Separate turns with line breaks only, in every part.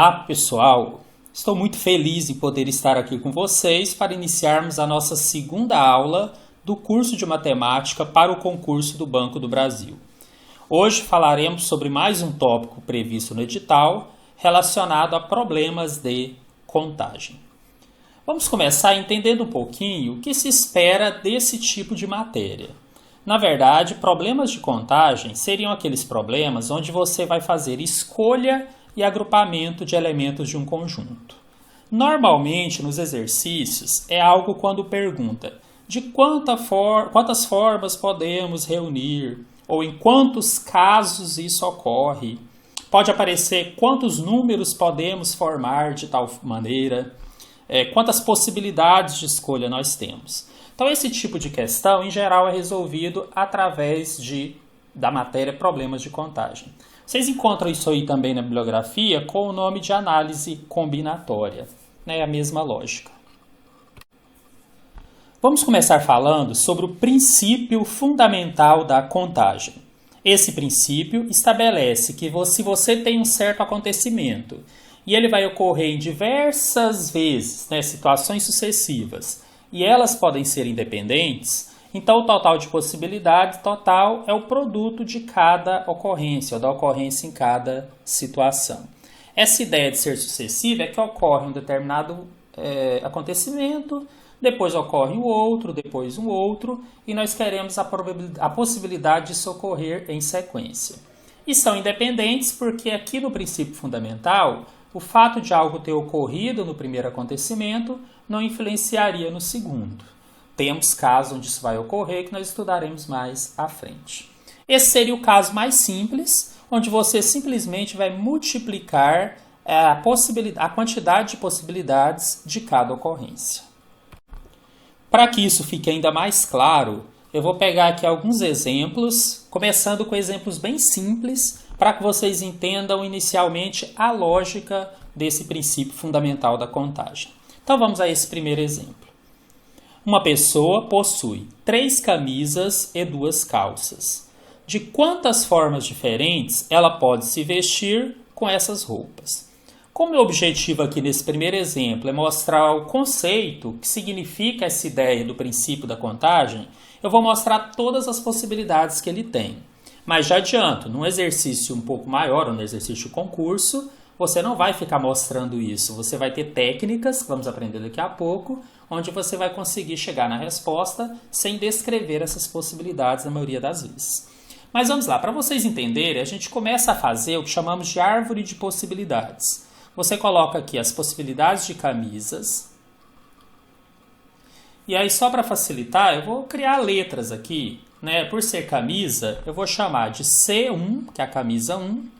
Olá, pessoal! Estou muito feliz em poder estar aqui com vocês para iniciarmos a nossa segunda aula do curso de Matemática para o concurso do Banco do Brasil. Hoje falaremos sobre mais um tópico previsto no edital relacionado a problemas de contagem. Vamos começar entendendo um pouquinho o que se espera desse tipo de matéria. Na verdade, problemas de contagem seriam aqueles problemas onde você vai fazer escolha e agrupamento de elementos de um conjunto. Normalmente, nos exercícios, é algo quando pergunta de quantas formas podemos reunir, ou em quantos casos isso ocorre. Pode aparecer quantos números podemos formar de tal maneira, quantas possibilidades de escolha nós temos. Então, esse tipo de questão, em geral, é resolvido através da matéria Problemas de Contagem. Vocês encontram isso aí também na bibliografia com o nome de análise combinatória. É a mesma lógica. Vamos começar falando sobre o princípio fundamental da contagem. Esse princípio estabelece que se você tem um certo acontecimento e ele vai ocorrer em diversas vezes, situações sucessivas, e elas podem ser independentes, então o total de possibilidades total é o produto de cada ocorrência, ou da ocorrência em cada situação. Essa ideia de ser sucessiva é que ocorre um determinado acontecimento, depois ocorre o outro, depois um outro, e nós queremos a possibilidade disso ocorrer em sequência. E são independentes porque aqui no princípio fundamental, o fato de algo ter ocorrido no primeiro acontecimento não influenciaria no segundo. Temos casos onde isso vai ocorrer que nós estudaremos mais à frente. Esse seria o caso mais simples, onde você simplesmente vai multiplicar a quantidade de possibilidades de cada ocorrência. Para que isso fique ainda mais claro, eu vou pegar aqui alguns exemplos, começando com exemplos bem simples, para que vocês entendam inicialmente a lógica desse princípio fundamental da contagem. Então vamos a esse primeiro exemplo. Uma pessoa possui 3 camisas e 2 calças. De quantas formas diferentes ela pode se vestir com essas roupas? Como o objetivo aqui nesse primeiro exemplo é mostrar o conceito, que significa essa ideia do princípio da contagem, eu vou mostrar todas as possibilidades que ele tem. Mas já adianto, num exercício um pouco maior, no exercício de concurso, você não vai ficar mostrando isso. Você vai ter técnicas, que vamos aprender daqui a pouco, onde você vai conseguir chegar na resposta sem descrever essas possibilidades na maioria das vezes. Mas vamos lá, para vocês entenderem, a gente começa a fazer o que chamamos de árvore de possibilidades. Você coloca aqui as possibilidades de camisas. E aí, só para facilitar, eu vou criar letras aqui. Por ser camisa, eu vou chamar de C1, que é a camisa 1,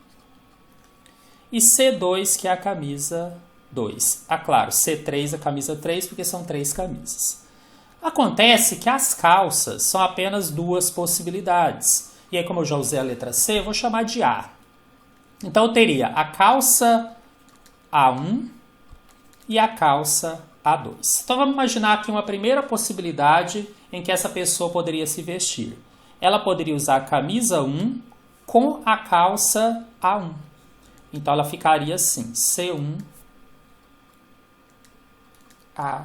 e C2, que é a camisa 2. Claro, C3 a camisa 3, porque são 3 camisas. Acontece que as calças são apenas 2 possibilidades. E aí, como eu já usei a letra C, eu vou chamar de A. Então, eu teria a calça A1 e a calça A2. Então, vamos imaginar aqui uma primeira possibilidade em que essa pessoa poderia se vestir. Ela poderia usar a camisa 1 com a calça A1. Então, ela ficaria assim, C1, A1.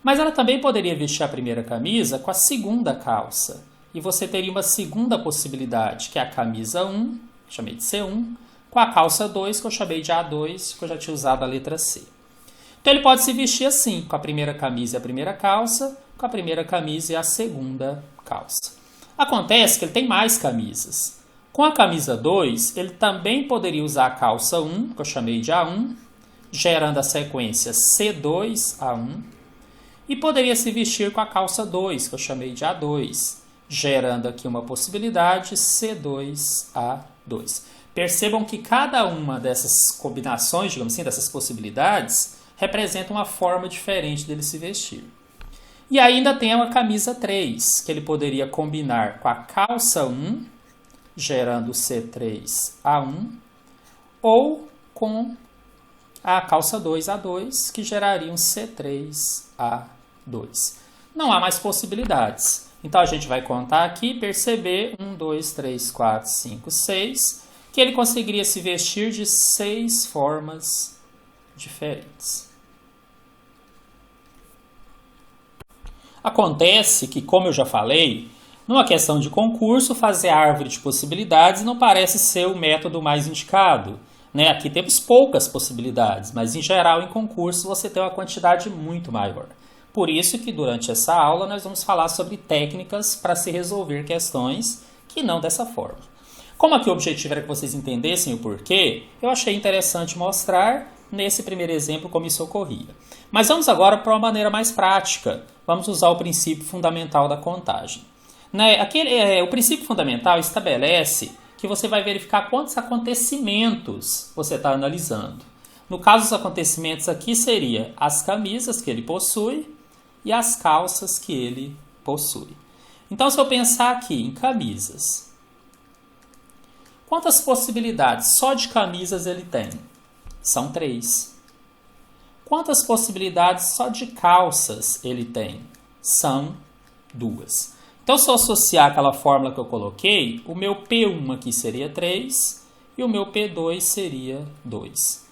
Mas ela também poderia vestir a primeira camisa com a segunda calça. E você teria uma segunda possibilidade, que é a camisa 1, que chamei de C1, com a calça 2, que eu chamei de A2, que eu já tinha usado a letra C. Então, ele pode se vestir assim, com a primeira camisa e a primeira calça, com a primeira camisa e a segunda calça. Acontece que ele tem mais camisas. Com a camisa 2, ele também poderia usar a calça 1, que eu chamei de A1, gerando a sequência C2A1, e poderia se vestir com a calça 2, que eu chamei de A2, gerando aqui uma possibilidade C2A2. Percebam que cada uma dessas combinações, digamos assim, dessas possibilidades, representa uma forma diferente dele se vestir. E ainda tem uma camisa 3, que ele poderia combinar com a calça 1, gerando C3A1, ou com a calça 2A2, que geraria um C3A2. Não há mais possibilidades. Então, a gente vai contar aqui e perceber 1, 2, 3, 4, 5, 6. que ele conseguiria se vestir de 6 formas diferentes. Acontece que, como eu já falei, numa questão de concurso, fazer a árvore de possibilidades não parece ser o método mais indicado. Né? Aqui temos poucas possibilidades, mas em geral em concurso você tem uma quantidade muito maior. Por isso que durante essa aula nós vamos falar sobre técnicas para se resolver questões que não dessa forma. Como aqui o objetivo era que vocês entendessem o porquê, eu achei interessante mostrar nesse primeiro exemplo como isso ocorria. Mas vamos agora para uma maneira mais prática. Vamos usar o princípio fundamental da contagem. O princípio fundamental estabelece que você vai verificar quantos acontecimentos você está analisando. No caso, os acontecimentos aqui seriam as camisas que ele possui e as calças que ele possui. Então, se eu pensar aqui em camisas, quantas possibilidades só de camisas ele tem? São 3. Quantas possibilidades só de calças ele tem? São 2. Então, se eu associar aquela fórmula que eu coloquei, o meu P1 aqui seria 3 e o meu P2 seria 2.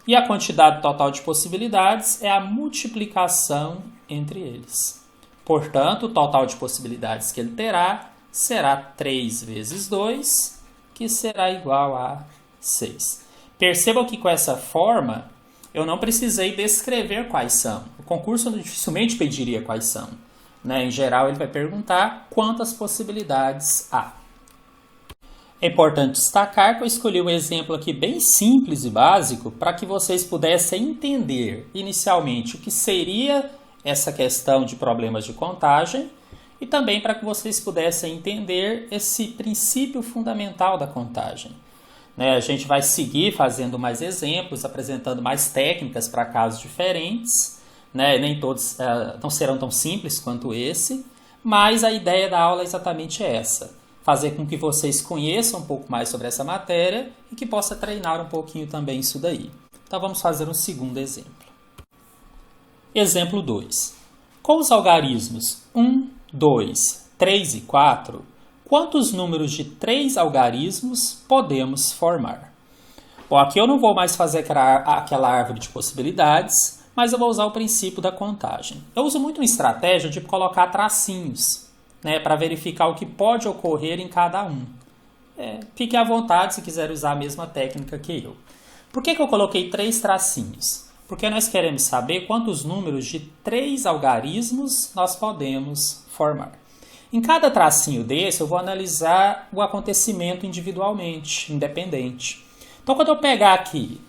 E a quantidade total de possibilidades é a multiplicação entre eles. Portanto, o total de possibilidades que ele terá será 3 vezes 2, que será igual a 6. Percebam que com essa forma, eu não precisei descrever quais são. O concurso dificilmente pediria quais são. Em geral, ele vai perguntar quantas possibilidades há. É importante destacar que eu escolhi um exemplo aqui bem simples e básico para que vocês pudessem entender inicialmente o que seria essa questão de problemas de contagem e também para que vocês pudessem entender esse princípio fundamental da contagem. A gente vai seguir fazendo mais exemplos, apresentando mais técnicas para casos diferentes. Nem todos não serão tão simples quanto esse, mas a ideia da aula é exatamente essa. Fazer com que vocês conheçam um pouco mais sobre essa matéria e que possa treinar um pouquinho também isso daí. Então vamos fazer um segundo exemplo. Exemplo 2. Com os algarismos 1, 2, 3 e 4, quantos números de 3 algarismos podemos formar? Bom, aqui eu não vou mais fazer aquela árvore de possibilidades, mas eu vou usar o princípio da contagem. Eu uso muito uma estratégia de colocar tracinhos, para verificar o que pode ocorrer em cada um. Fique à vontade se quiser usar a mesma técnica que eu. Por que eu coloquei 3 tracinhos? Porque nós queremos saber quantos números de 3 algarismos nós podemos formar. Em cada tracinho desse, eu vou analisar o acontecimento individualmente, independente. Então, quando eu pegar aqui,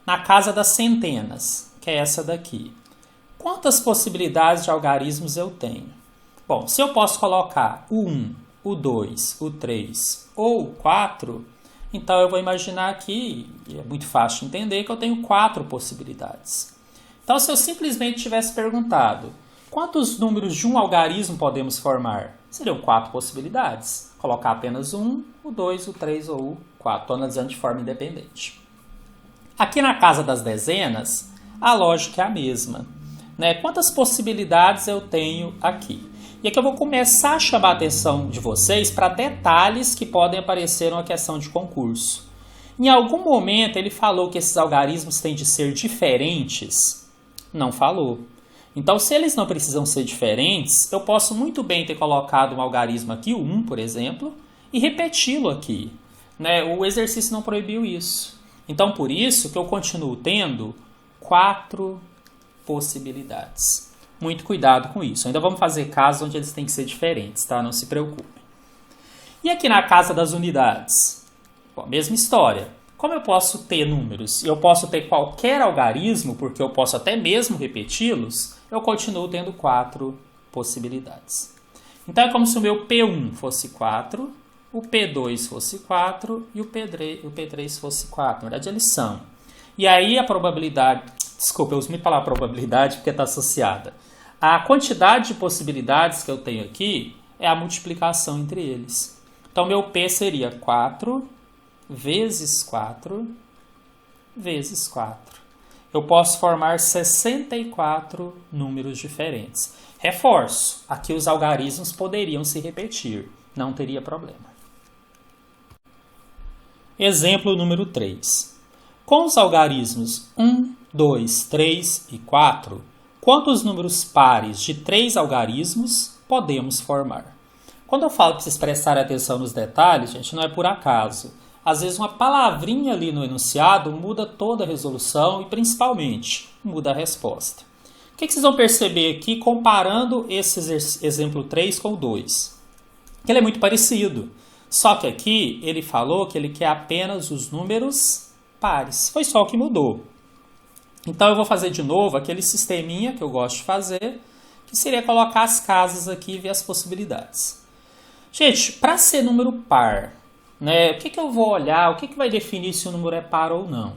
na casa das centenas, que é essa daqui, quantas possibilidades de algarismos eu tenho? Bom, se eu posso colocar o 1, o 2, o 3 ou o 4, então eu vou imaginar aqui, e é muito fácil de entender, que eu tenho 4 possibilidades. Então, se eu simplesmente tivesse perguntado quantos números de um algarismo podemos formar, seriam 4 possibilidades. Colocar apenas o 1, o 2, o 3 ou o 4. Estou analisando de forma independente. Aqui na casa das dezenas, a lógica é a mesma. Quantas possibilidades eu tenho aqui? E aqui eu vou começar a chamar a atenção de vocês para detalhes que podem aparecer numa questão de concurso. Em algum momento ele falou que esses algarismos têm de ser diferentes? Não falou. Então, se eles não precisam ser diferentes, eu posso muito bem ter colocado um algarismo aqui, o 1, por exemplo, e repeti-lo aqui. O exercício não proibiu isso. Então, por isso que eu continuo tendo 4 possibilidades. Muito cuidado com isso. Ainda vamos fazer casos onde eles têm que ser diferentes, tá? Não se preocupem. E aqui na casa das unidades? Bom, mesma história. Como eu posso ter números e eu posso ter qualquer algarismo, porque eu posso até mesmo repeti-los, eu continuo tendo 4 possibilidades. Então é como se o meu P1 fosse 4, o P2 fosse 4 e o P3 fosse 4. Na verdade, eles são. E aí a probabilidade... Desculpa, eu uso muito falar probabilidade porque está associada. A quantidade de possibilidades que eu tenho aqui é a multiplicação entre eles. Então, meu P seria 4 vezes 4 vezes 4. Eu posso formar 64 números diferentes. Reforço, aqui os algarismos poderiam se repetir, não teria problema. Exemplo número 3. Com os algarismos 1, 2, 3 e 4, quantos números pares de 3 algarismos podemos formar? Quando eu falo para vocês prestarem atenção nos detalhes, gente, não é por acaso. Às vezes uma palavrinha ali no enunciado muda toda a resolução e, principalmente, muda a resposta. O que vocês vão perceber aqui comparando esse exemplo 3 com o 2? Que ele é muito parecido. Só que aqui ele falou que ele quer apenas os números pares. Foi só o que mudou. Então eu vou fazer de novo aquele sisteminha que eu gosto de fazer, que seria colocar as casas aqui e ver as possibilidades. Gente, para ser número par, né, o que eu vou olhar, o que vai definir se o número é par ou não?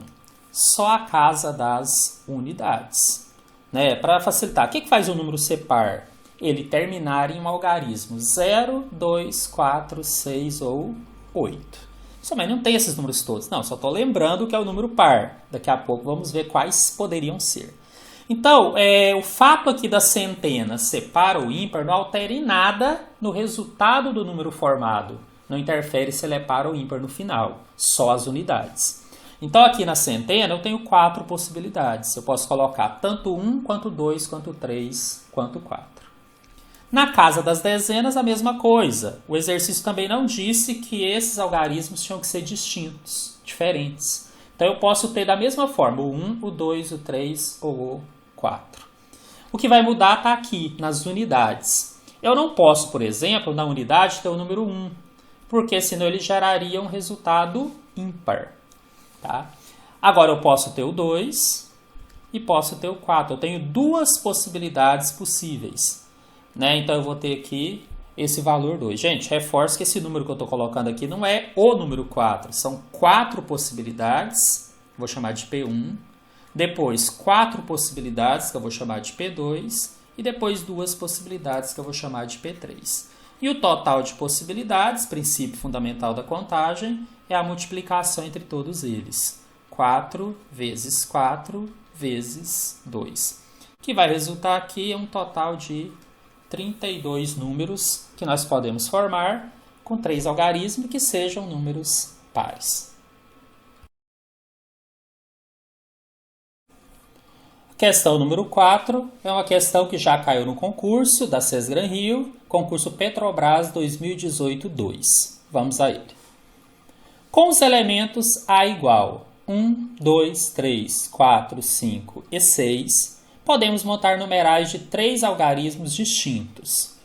Só a casa das unidades. Né? Para facilitar, o que faz o número ser par? Ele terminar em um algarismo 0, 2, 4, 6 ou 8. Só, mas não tem esses números todos. Não, só estou lembrando que é o número par. Daqui a pouco vamos ver quais poderiam ser. Então, o fato aqui da centena ser par ou ímpar não altera em nada no resultado do número formado. Não interfere se ele é par ou ímpar no final. Só as unidades. Então, aqui na centena eu tenho 4 possibilidades. Eu posso colocar tanto 1, quanto 2, quanto 3, quanto 4. Na casa das dezenas, a mesma coisa. O exercício também não disse que esses algarismos tinham que ser distintos, diferentes. Então, eu posso ter da mesma forma o 1, o 2, o 3 ou o 4. O que vai mudar está aqui, nas unidades. Eu não posso, por exemplo, na unidade ter o número 1, porque senão ele geraria um resultado ímpar. Tá? Agora, eu posso ter o 2 e posso ter o 4. Eu tenho duas possibilidades possíveis. Né? Então, eu vou ter aqui esse valor 2. Gente, reforço que esse número que eu estou colocando aqui não é o número 4. São 4 possibilidades, vou chamar de P1. Depois, 4 possibilidades, que eu vou chamar de P2. E depois, 2 possibilidades, que eu vou chamar de P3. E o total de possibilidades, princípio fundamental da contagem, é a multiplicação entre todos eles. 4 vezes 4 vezes 2. Que vai resultar aqui em um total de 32 números que nós podemos formar com 3 algarismos que sejam números pares. Questão número 4 é uma questão que já caiu no concurso da Sesgran Rio, concurso Petrobras 2018-2. Vamos a ele. Com os elementos A igual 1, 2, 3, 4, 5 e 6, podemos montar numerais de 3 algarismos distintos.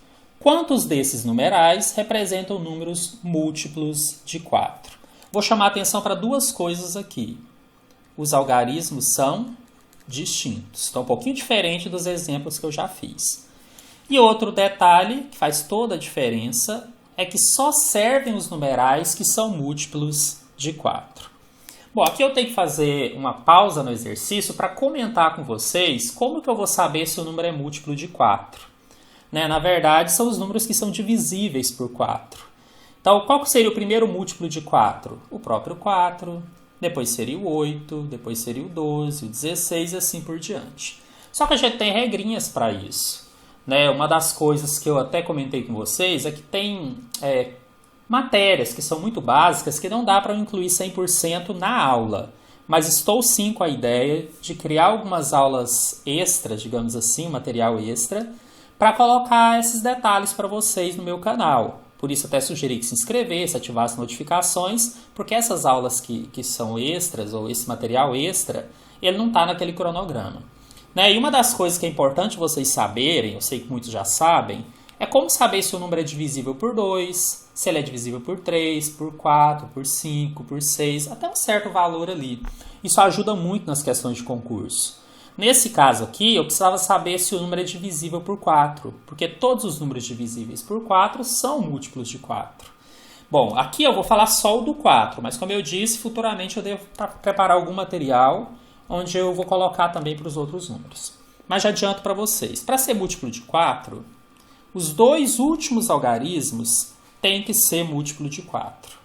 Quantos desses numerais representam números múltiplos de 4? Vou chamar a atenção para duas coisas aqui. Os algarismos são distintos. Então, um pouquinho diferente dos exemplos que eu já fiz. E outro detalhe que faz toda a diferença é que só servem os numerais que são múltiplos de 4. Bom, aqui eu tenho que fazer uma pausa no exercício para comentar com vocês como que eu vou saber se o número é múltiplo de 4. Né? Na verdade, são os números que são divisíveis por 4. Então, qual seria o primeiro múltiplo de 4? O próprio 4, depois seria o 8, depois seria o 12, o 16 e assim por diante. Só que a gente tem regrinhas para isso. Né? Uma das coisas que eu até comentei com vocês é que tem matérias que são muito básicas que não dá para eu incluir 100% na aula. Mas estou sim com a ideia de criar algumas aulas extras, digamos assim, material extra, para colocar esses detalhes para vocês no meu canal. Por isso até sugeri que se inscrevesse, ativasse notificações, porque essas aulas que são extras, ou esse material extra, ele não está naquele cronograma. Né? E uma das coisas que é importante vocês saberem, eu sei que muitos já sabem, é como saber se o número é divisível por 2, se ele é divisível por 3, por 4, por 5, por 6, até um certo valor ali. Isso ajuda muito nas questões de concurso. Nesse caso aqui, eu precisava saber se o número é divisível por 4, porque todos os números divisíveis por 4 são múltiplos de 4. Bom, aqui eu vou falar só o do 4, mas como eu disse, futuramente eu devo preparar algum material onde eu vou colocar também para os outros números. Mas já adianto para vocês, para ser múltiplo de 4, os dois últimos algarismos têm que ser múltiplo de 4.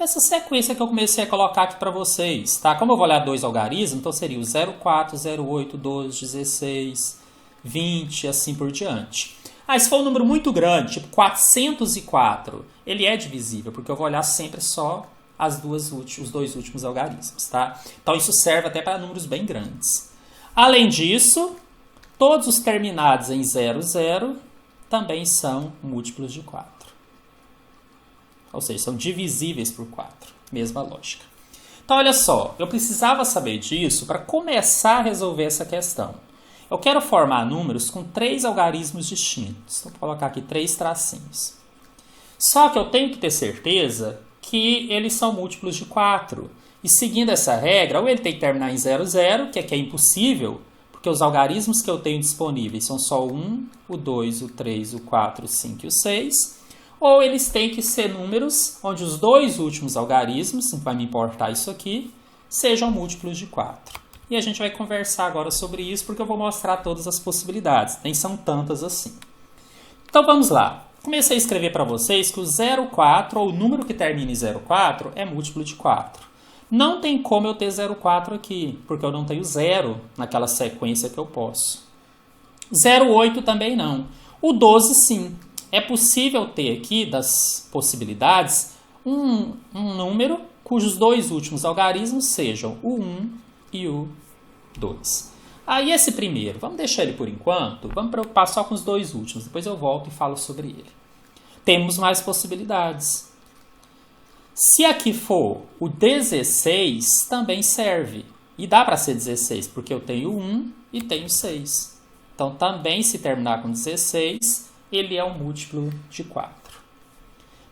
essa sequência que eu comecei a colocar aqui para vocês, tá? Como eu vou olhar dois algarismos, então seria o 04, 08, 12, 16, 20 e assim por diante. Ah, se for um número muito grande, tipo 404, ele é divisível, porque eu vou olhar sempre só os dois últimos algarismos, tá? Então isso serve até para números bem grandes. Além disso, todos os terminados em 00 também são múltiplos de 4. Ou seja, são divisíveis por 4. Mesma lógica. Então, olha só, eu precisava saber disso para começar a resolver essa questão. Eu quero formar números com 3 algarismos distintos. Então, vou colocar aqui 3 tracinhos. Só que eu tenho que ter certeza que eles são múltiplos de 4. E seguindo essa regra, ou ele tem que terminar em 00, que é impossível, porque os algarismos que eu tenho disponíveis são só o 1, o 2, o 3, o 4, o 5 e o 6, ou eles têm que ser números onde os dois últimos algarismos, não vai me importar isso aqui, sejam múltiplos de 4. E a gente vai conversar agora sobre isso, porque eu vou mostrar todas as possibilidades, nem são tantas assim. Então vamos lá. Comecei a escrever para vocês que o 04, ou o número que termina em 04, é múltiplo de 4. Não tem como eu ter 04 aqui, porque eu não tenho 0 naquela sequência que eu posso. 08 também não. O 12 sim. É possível ter aqui, das possibilidades, um número cujos dois últimos algarismos sejam o 1 e o 2. Aí esse primeiro, vamos deixar ele por enquanto, vamos preocupar só com os dois últimos, depois eu volto e falo sobre ele. Temos mais possibilidades. Se aqui for o 16, também serve. E dá para ser 16, porque eu tenho 1 e tenho 6. Então também se terminar com 16, ele é um múltiplo de 4.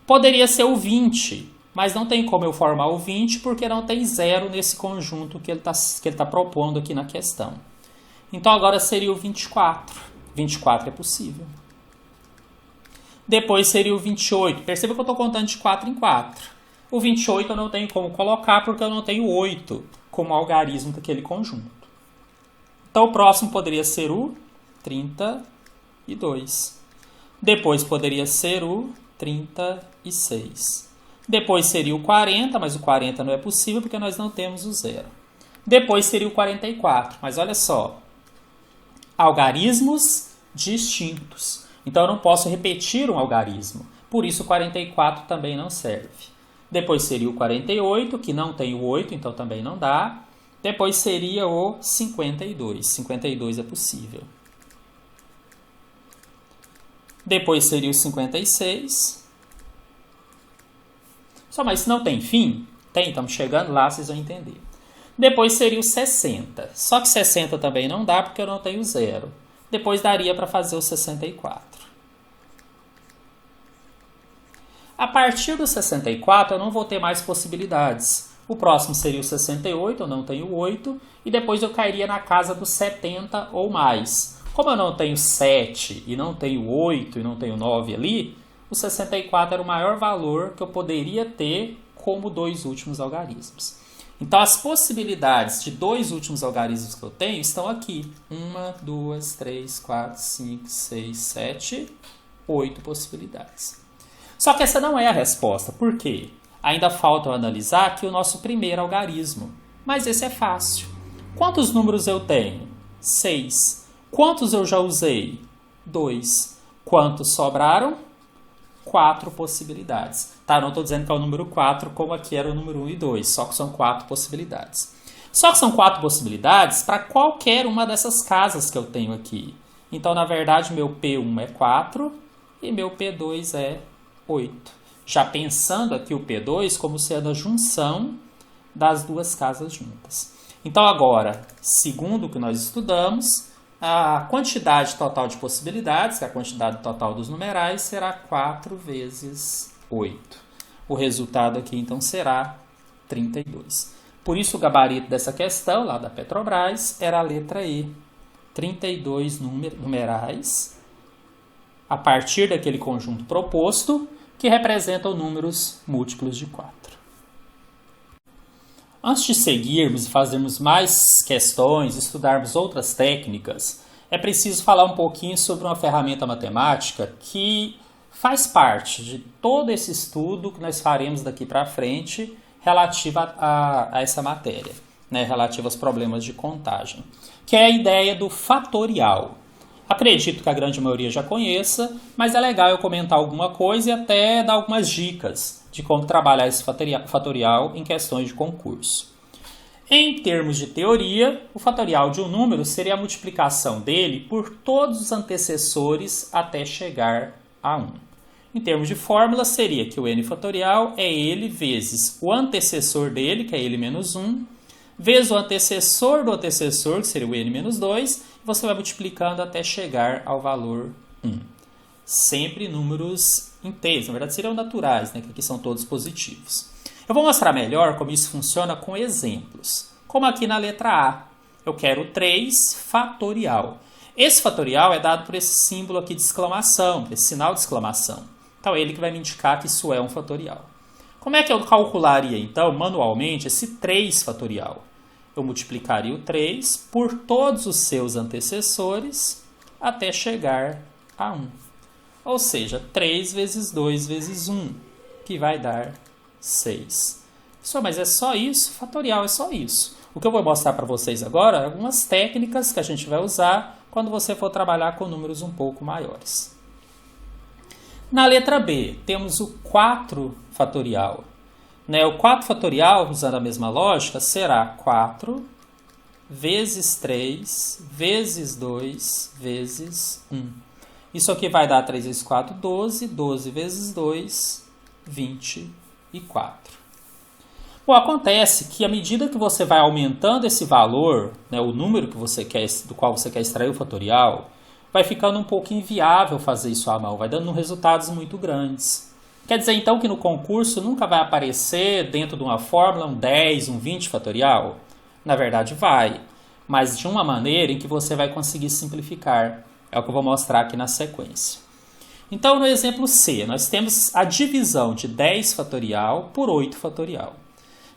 Poderia ser o 20, mas não tem como eu formar o 20 porque não tem 0 nesse conjunto que ele tá propondo aqui na questão. Então agora seria o 24. 24 é possível. Depois seria o 28. Perceba que eu estou contando de 4 em 4. O 28 eu não tenho como colocar porque eu não tenho 8 como algarismo daquele conjunto. Então o próximo poderia ser o 32. Depois poderia ser o 36. Depois seria o 40, mas o 40 não é possível porque nós não temos o 0. Depois seria o 44, mas olha só. Algarismos distintos. Então eu não posso repetir um algarismo. Por isso o 44 também não serve. Depois seria o 48, que não tem o 8, então também não dá. Depois seria o 52. 52 é possível. Depois seria o 56. Só, mas se não tem fim? Tem, estamos chegando lá, vocês vão entender. Depois seria o 60. Só que 60 também não dá porque eu não tenho 0. Depois daria para fazer o 64. A partir do 64 eu não vou ter mais possibilidades. O próximo seria o 68, eu não tenho 8. E depois eu cairia na casa dos 70 ou mais. Como eu não tenho 7 e não tenho 8 e não tenho 9 ali, o 64 era o maior valor que eu poderia ter como dois últimos algarismos. Então as possibilidades de dois últimos algarismos que eu tenho estão aqui. 1, 2, 3, 4, 5, 6, 7, 8 possibilidades. Só que essa não é a resposta. Por quê? Ainda falta eu analisar aqui o nosso primeiro algarismo. Mas esse é fácil. Quantos números eu tenho? 6. Quantos eu já usei? 2. Quantos sobraram? 4 possibilidades. Tá, não estou dizendo que é o número 4 como aqui era o número 1 e 2. Só que são 4 possibilidades. Só que são 4 possibilidades para qualquer uma dessas casas que eu tenho aqui. Então, na verdade, meu P1 é 4 e meu P2 é 8. Já pensando aqui o P2 como sendo a junção das duas casas juntas. Então, agora, segundo o que nós estudamos, a quantidade total de possibilidades, que é a quantidade total dos numerais, será 4 vezes 8. O resultado aqui, então, será 32. Por isso, o gabarito dessa questão, lá da Petrobras, era a letra E. 32 numerais, a partir daquele conjunto proposto, que representam números múltiplos de 4. Antes de seguirmos e fazermos mais questões, estudarmos outras técnicas, é preciso falar um pouquinho sobre uma ferramenta matemática que faz parte de todo esse estudo que nós faremos daqui para frente relativo a essa matéria, né, relativo aos problemas de contagem, que é a ideia do fatorial. Acredito que a grande maioria já conheça, mas é legal eu comentar alguma coisa e até dar algumas dicas de como trabalhar esse fatorial em questões de concurso. Em termos de teoria, o fatorial de um número seria a multiplicação dele por todos os antecessores até chegar a 1. Em termos de fórmula, seria que o n fatorial é ele vezes o antecessor dele, que é ele menos 1, vezes o antecessor do antecessor, que seria o n menos 2, e você vai multiplicando até chegar ao valor 1. Sempre números inteiros, na verdade seriam naturais, né, que aqui são todos positivos. Eu vou mostrar melhor como isso funciona com exemplos. Como aqui na letra A, eu quero 3 fatorial. Esse fatorial é dado por esse símbolo aqui de exclamação, esse sinal de exclamação. Então, é ele que vai me indicar que isso é um fatorial. Como é que eu calcularia, então, manualmente, esse 3 fatorial? Eu multiplicaria o 3 por todos os seus antecessores até chegar a 1. Ou seja, 3 vezes 2 vezes 1, que vai dar 6. Pessoal, mas é só isso? Fatorial é só isso. O que eu vou mostrar para vocês agora é algumas técnicas que a gente vai usar quando você for trabalhar com números um pouco maiores. Na letra B, temos o 4 fatorial. O 4 fatorial, usando a mesma lógica, será 4 vezes 3 vezes 2 vezes 1. Isso aqui vai dar 3 vezes 4, 12. 12 vezes 2, 24. Bom, acontece que à medida que você vai aumentando esse valor, o número que você quer, do qual você quer extrair o fatorial, vai ficando um pouco inviável fazer isso à mão, vai dando resultados muito grandes. Quer dizer, então, que no concurso nunca vai aparecer dentro de uma fórmula um 10, um 20 fatorial? Na verdade vai, mas de uma maneira em que você vai conseguir simplificar. É o que eu vou mostrar aqui na sequência. Então, no exemplo C, nós temos a divisão de 10 fatorial por 8 fatorial.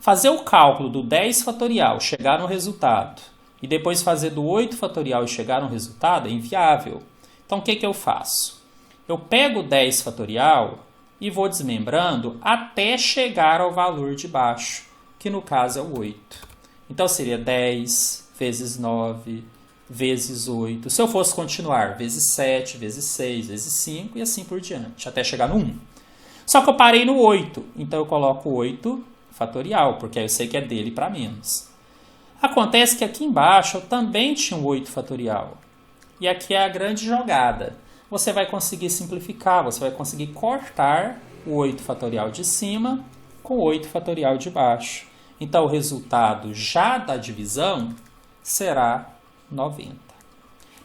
Fazer o cálculo do 10 fatorial, chegar no resultado, e depois fazer do 8 fatorial e chegar no resultado é inviável. Então, o que eu faço? Eu pego o 10 fatorial e vou desmembrando até chegar ao valor de baixo, que no caso é o 8. Então, seria 10 vezes 9 vezes 8. Se eu fosse continuar, vezes 7, vezes 6, vezes 5 e assim por diante, até chegar no 1. Só que eu parei no 8, então eu coloco 8 fatorial, porque aí eu sei que é dele para menos. Acontece que aqui embaixo eu também tinha um 8 fatorial. E aqui é a grande jogada. Você vai conseguir simplificar, você vai conseguir cortar o 8 fatorial de cima com o 8 fatorial de baixo. Então, o resultado já da divisão será 90.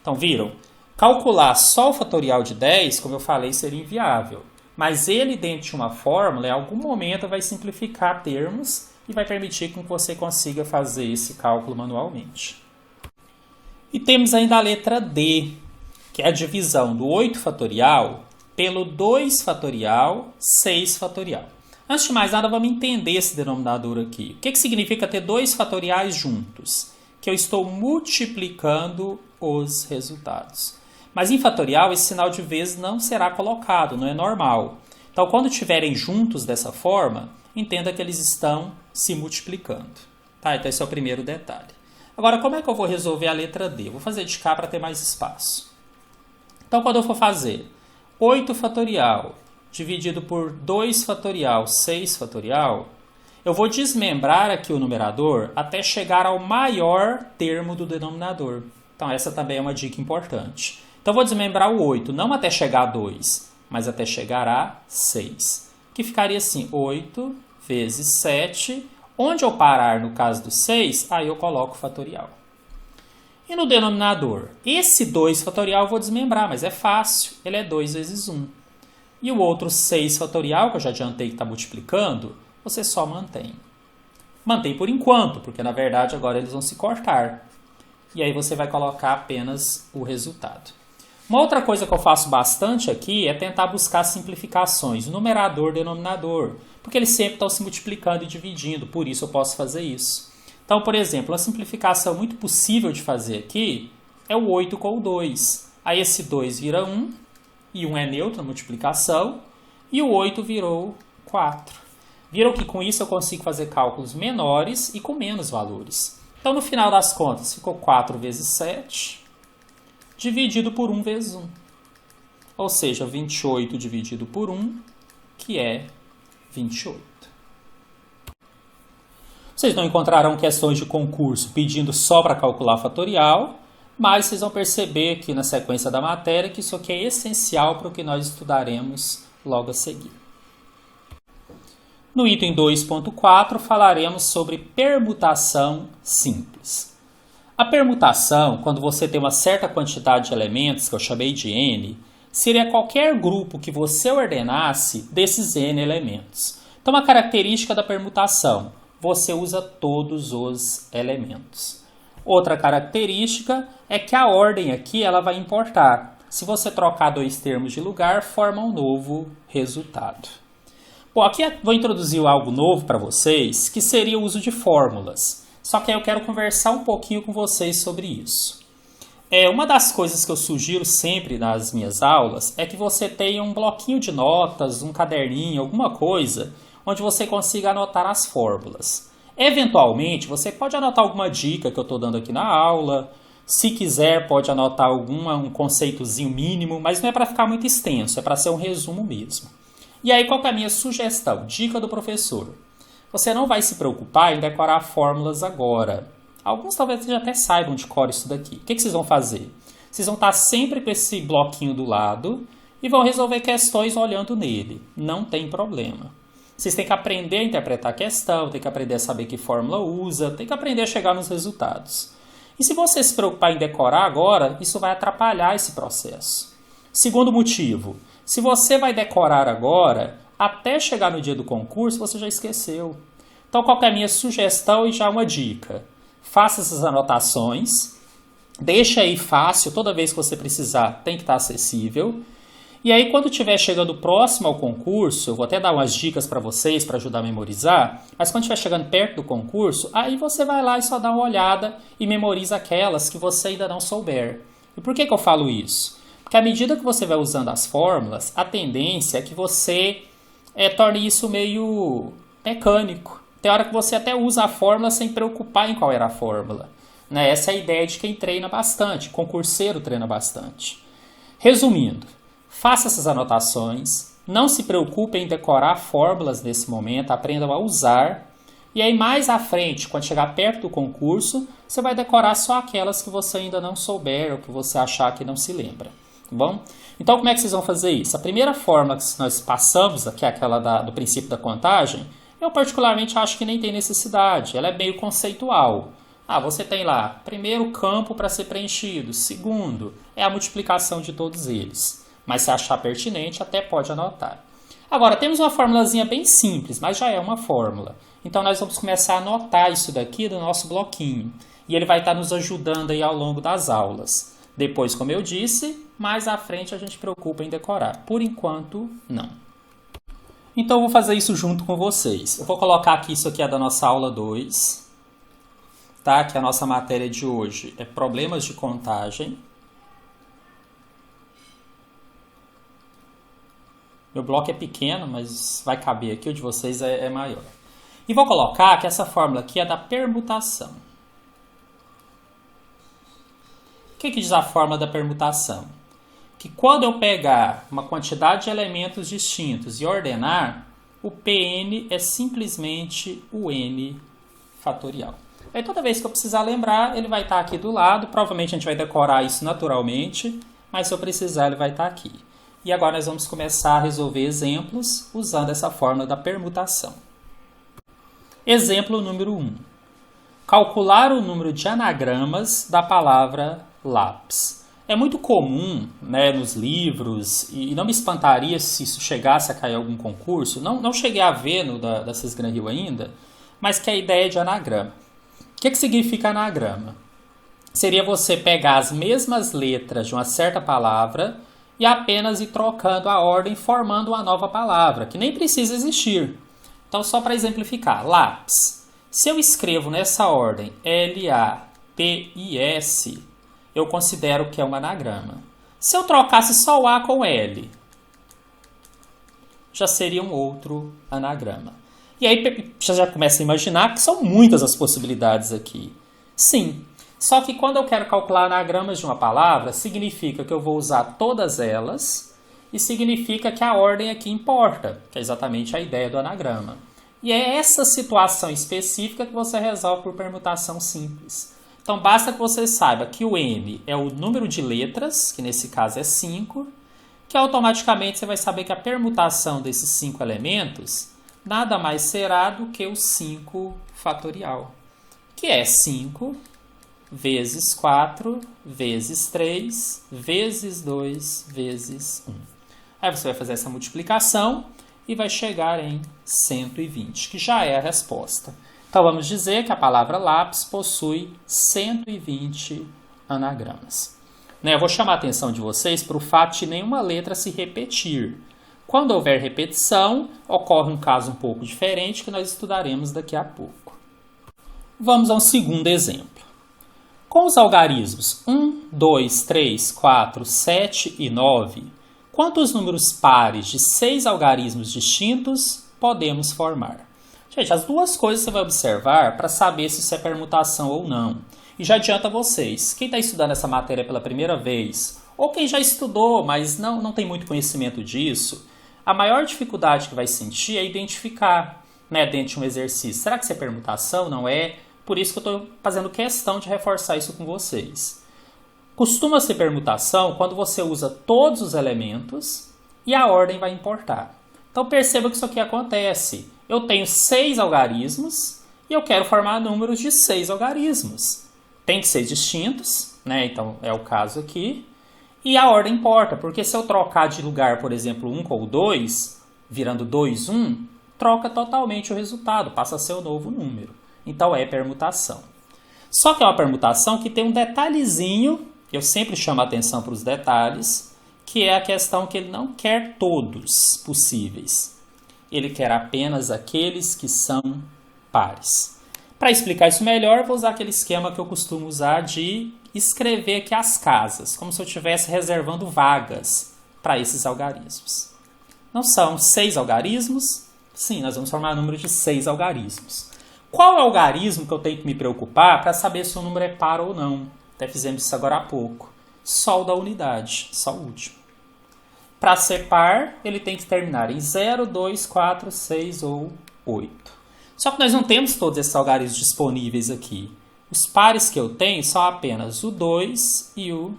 Então, viram? Calcular só o fatorial de 10, como eu falei, seria inviável. Mas ele, dentro de uma fórmula, em algum momento vai simplificar termos e vai permitir que você consiga fazer esse cálculo manualmente. E temos ainda a letra D, que é a divisão do 8 fatorial pelo 2 fatorial, 6 fatorial. Antes de mais nada, vamos entender esse denominador aqui. O que significa ter 2 fatoriais juntos? Que eu estou multiplicando os resultados. Mas em fatorial, esse sinal de vezes não será colocado, não é normal. Então, quando estiverem juntos dessa forma, entenda que eles estão se multiplicando. Tá? Então, esse é o primeiro detalhe. Agora, como é que eu vou resolver a letra D? Eu vou fazer de cá para ter mais espaço. Então, quando eu for fazer 8 fatorial dividido por 2 fatorial, 6 fatorial, eu vou desmembrar aqui o numerador até chegar ao maior termo do denominador. Então, essa também é uma dica importante. Então, eu vou desmembrar o 8, não até chegar a 2, mas até chegar a 6. Que ficaria assim, 8 vezes 7. Onde eu parar no caso do 6, aí eu coloco o fatorial. E no denominador? Esse 2 fatorial eu vou desmembrar, mas é fácil. Ele é 2 vezes 1. E o outro 6 fatorial, que eu já adiantei que está multiplicando, você só mantém. Mantém por enquanto, porque na verdade agora eles vão se cortar. E aí você vai colocar apenas o resultado. Uma outra coisa que eu faço bastante aqui é tentar buscar simplificações, numerador, denominador, porque eles sempre estão se multiplicando e dividindo, por isso eu posso fazer isso. Então, por exemplo, uma simplificação muito possível de fazer aqui é o 8 com o 2. Aí esse 2 vira 1 e 1 é neutro na multiplicação, e o 8 virou 4. Viram que com isso eu consigo fazer cálculos menores e com menos valores. Então, no final das contas, ficou 4 vezes 7, dividido por 1 vezes 1. Ou seja, 28 dividido por 1, que é 28. Vocês não encontrarão questões de concurso pedindo só para calcular fatorial, mas vocês vão perceber aqui na sequência da matéria que isso aqui é essencial para o que nós estudaremos logo a seguir. No item 2.4 falaremos sobre permutação simples. A permutação, quando você tem uma certa quantidade de elementos, que eu chamei de N, seria qualquer grupo que você ordenasse desses N elementos. Então, uma característica da permutação, você usa todos os elementos. Outra característica é que a ordem aqui ela vai importar. Se você trocar dois termos de lugar, forma um novo resultado. Bom, aqui eu vou introduzir algo novo para vocês, que seria o uso de fórmulas. Só que aí eu quero conversar um pouquinho com vocês sobre isso. Uma das coisas que eu sugiro sempre nas minhas aulas é que você tenha um bloquinho de notas, um caderninho, alguma coisa, onde você consiga anotar as fórmulas. Eventualmente, você pode anotar alguma dica que eu estou dando aqui na aula. Se quiser, pode anotar um conceitozinho mínimo, mas não é para ficar muito extenso, é para ser um resumo mesmo. E aí, qual que é a minha sugestão? Dica do professor. Você não vai se preocupar em decorar fórmulas agora. Alguns talvez já até saibam de cor isso daqui. O que vocês vão fazer? Vocês vão estar sempre com esse bloquinho do lado e vão resolver questões olhando nele. Não tem problema. Vocês têm que aprender a interpretar a questão, têm que aprender a saber que fórmula usa, têm que aprender a chegar nos resultados. E se você se preocupar em decorar agora, isso vai atrapalhar esse processo. Segundo motivo, se você vai decorar agora, até chegar no dia do concurso, você já esqueceu. Então, qual que é a minha sugestão e já uma dica? Faça essas anotações, deixa aí fácil, toda vez que você precisar tem que estar acessível. E aí, quando estiver chegando próximo ao concurso, eu vou até dar umas dicas para vocês, para ajudar a memorizar, mas quando estiver chegando perto do concurso, aí você vai lá e só dá uma olhada e memoriza aquelas que você ainda não souber. E por que eu falo isso? Porque à medida que você vai usando as fórmulas, a tendência é que você torne isso meio mecânico. Tem hora que você até usa a fórmula sem preocupar em qual era a fórmula. Né? Essa é a ideia de quem treina bastante, concurseiro treina bastante. Resumindo, faça essas anotações, não se preocupe em decorar fórmulas nesse momento, aprendam a usar. E aí mais à frente, quando chegar perto do concurso, você vai decorar só aquelas que você ainda não souber ou que você achar que não se lembra. Tá bom? Então, como é que vocês vão fazer isso? A primeira fórmula que nós passamos, que é aquela do princípio da contagem, eu particularmente acho que nem tem necessidade. Ela é meio conceitual. Você tem lá, primeiro campo para ser preenchido, segundo é a multiplicação de todos eles. Mas se achar pertinente, até pode anotar. Agora, temos uma formulazinha bem simples, mas já é uma fórmula. Então, nós vamos começar a anotar isso daqui do nosso bloquinho. E ele vai estar nos ajudando aí ao longo das aulas. Depois, como eu disse, mais à frente a gente preocupa em decorar. Por enquanto, não. Então, eu vou fazer isso junto com vocês. Eu vou colocar aqui, isso aqui é da nossa aula 2. Tá? Que a nossa matéria de hoje é problemas de contagem. Meu bloco é pequeno, mas vai caber aqui, o de vocês é maior. E vou colocar que essa fórmula aqui é da permutação. O que diz a fórmula da permutação? Que quando eu pegar uma quantidade de elementos distintos e ordenar, o Pn é simplesmente o n fatorial. Aí toda vez que eu precisar lembrar, ele vai estar aqui do lado. Provavelmente a gente vai decorar isso naturalmente, mas se eu precisar ele vai estar aqui. E agora nós vamos começar a resolver exemplos usando essa fórmula da permutação. Exemplo número 1. Calcular o número de anagramas da palavra lápis. É muito comum, né, nos livros, e não me espantaria se isso chegasse a cair em algum concurso, não cheguei a ver no da Cisgran Rio ainda, mas que é a ideia de anagrama. O que significa anagrama? Seria você pegar as mesmas letras de uma certa palavra e apenas ir trocando a ordem, formando uma nova palavra, que nem precisa existir. Então, só para exemplificar, lápis. Se eu escrevo nessa ordem L-A-P-I-S, eu considero que é um anagrama. Se eu trocasse só o A com L, já seria um outro anagrama. E aí você já começa a imaginar que são muitas as possibilidades aqui. Sim, só que quando eu quero calcular anagramas de uma palavra, significa que eu vou usar todas elas e significa que a ordem aqui importa, que é exatamente a ideia do anagrama. E é essa situação específica que você resolve por permutação simples. Então basta que você saiba que o N é o número de letras, que nesse caso é 5, que automaticamente você vai saber que a permutação desses 5 elementos nada mais será do que o 5 fatorial, que é 5 vezes 4 vezes 3 vezes 2 vezes 1. Aí você vai fazer essa multiplicação e vai chegar em 120, que já é a resposta. Então vamos dizer que a palavra lápis possui 120 anagramas. Eu vou chamar a atenção de vocês para o fato de nenhuma letra se repetir. Quando houver repetição, ocorre um caso um pouco diferente que nós estudaremos daqui a pouco. Vamos a um segundo exemplo. Com os algarismos 1, 2, 3, 4, 7 e 9, quantos números pares de 6 algarismos distintos podemos formar? Gente, as duas coisas você vai observar para saber se isso é permutação ou não. E já adianta a vocês, quem está estudando essa matéria pela primeira vez, ou quem já estudou, mas não tem muito conhecimento disso, a maior dificuldade que vai sentir é identificar, dentro de um exercício. Será que isso é permutação? Não é? Por isso que eu estou fazendo questão de reforçar isso com vocês. Costuma ser permutação quando você usa todos os elementos e a ordem vai importar. Então perceba que isso aqui acontece. Eu tenho 6 algarismos e eu quero formar números de 6 algarismos. Tem que ser distintos, então é o caso aqui. E a ordem importa, porque se eu trocar de lugar, por exemplo, 1 com o 2, virando 2, 1, troca totalmente o resultado, passa a ser o novo número. Então é permutação. Só que é uma permutação que tem um detalhezinho, eu sempre chamo a atenção para os detalhes, que é a questão que ele não quer todos possíveis. Ele quer apenas aqueles que são pares. Para explicar isso melhor, vou usar aquele esquema que eu costumo usar de escrever aqui as casas, como se eu estivesse reservando vagas para esses algarismos. Não são 6 algarismos? Sim, nós vamos formar um número de 6 algarismos. Qual é o algarismo que eu tenho que me preocupar para saber se o número é par ou não? Até fizemos isso agora há pouco. Só o da unidade, só o último. Para ser par, ele tem que terminar em 0, 2, 4, 6 ou 8. Só que nós não temos todos esses algarismos disponíveis aqui. Os pares que eu tenho são apenas o 2 e o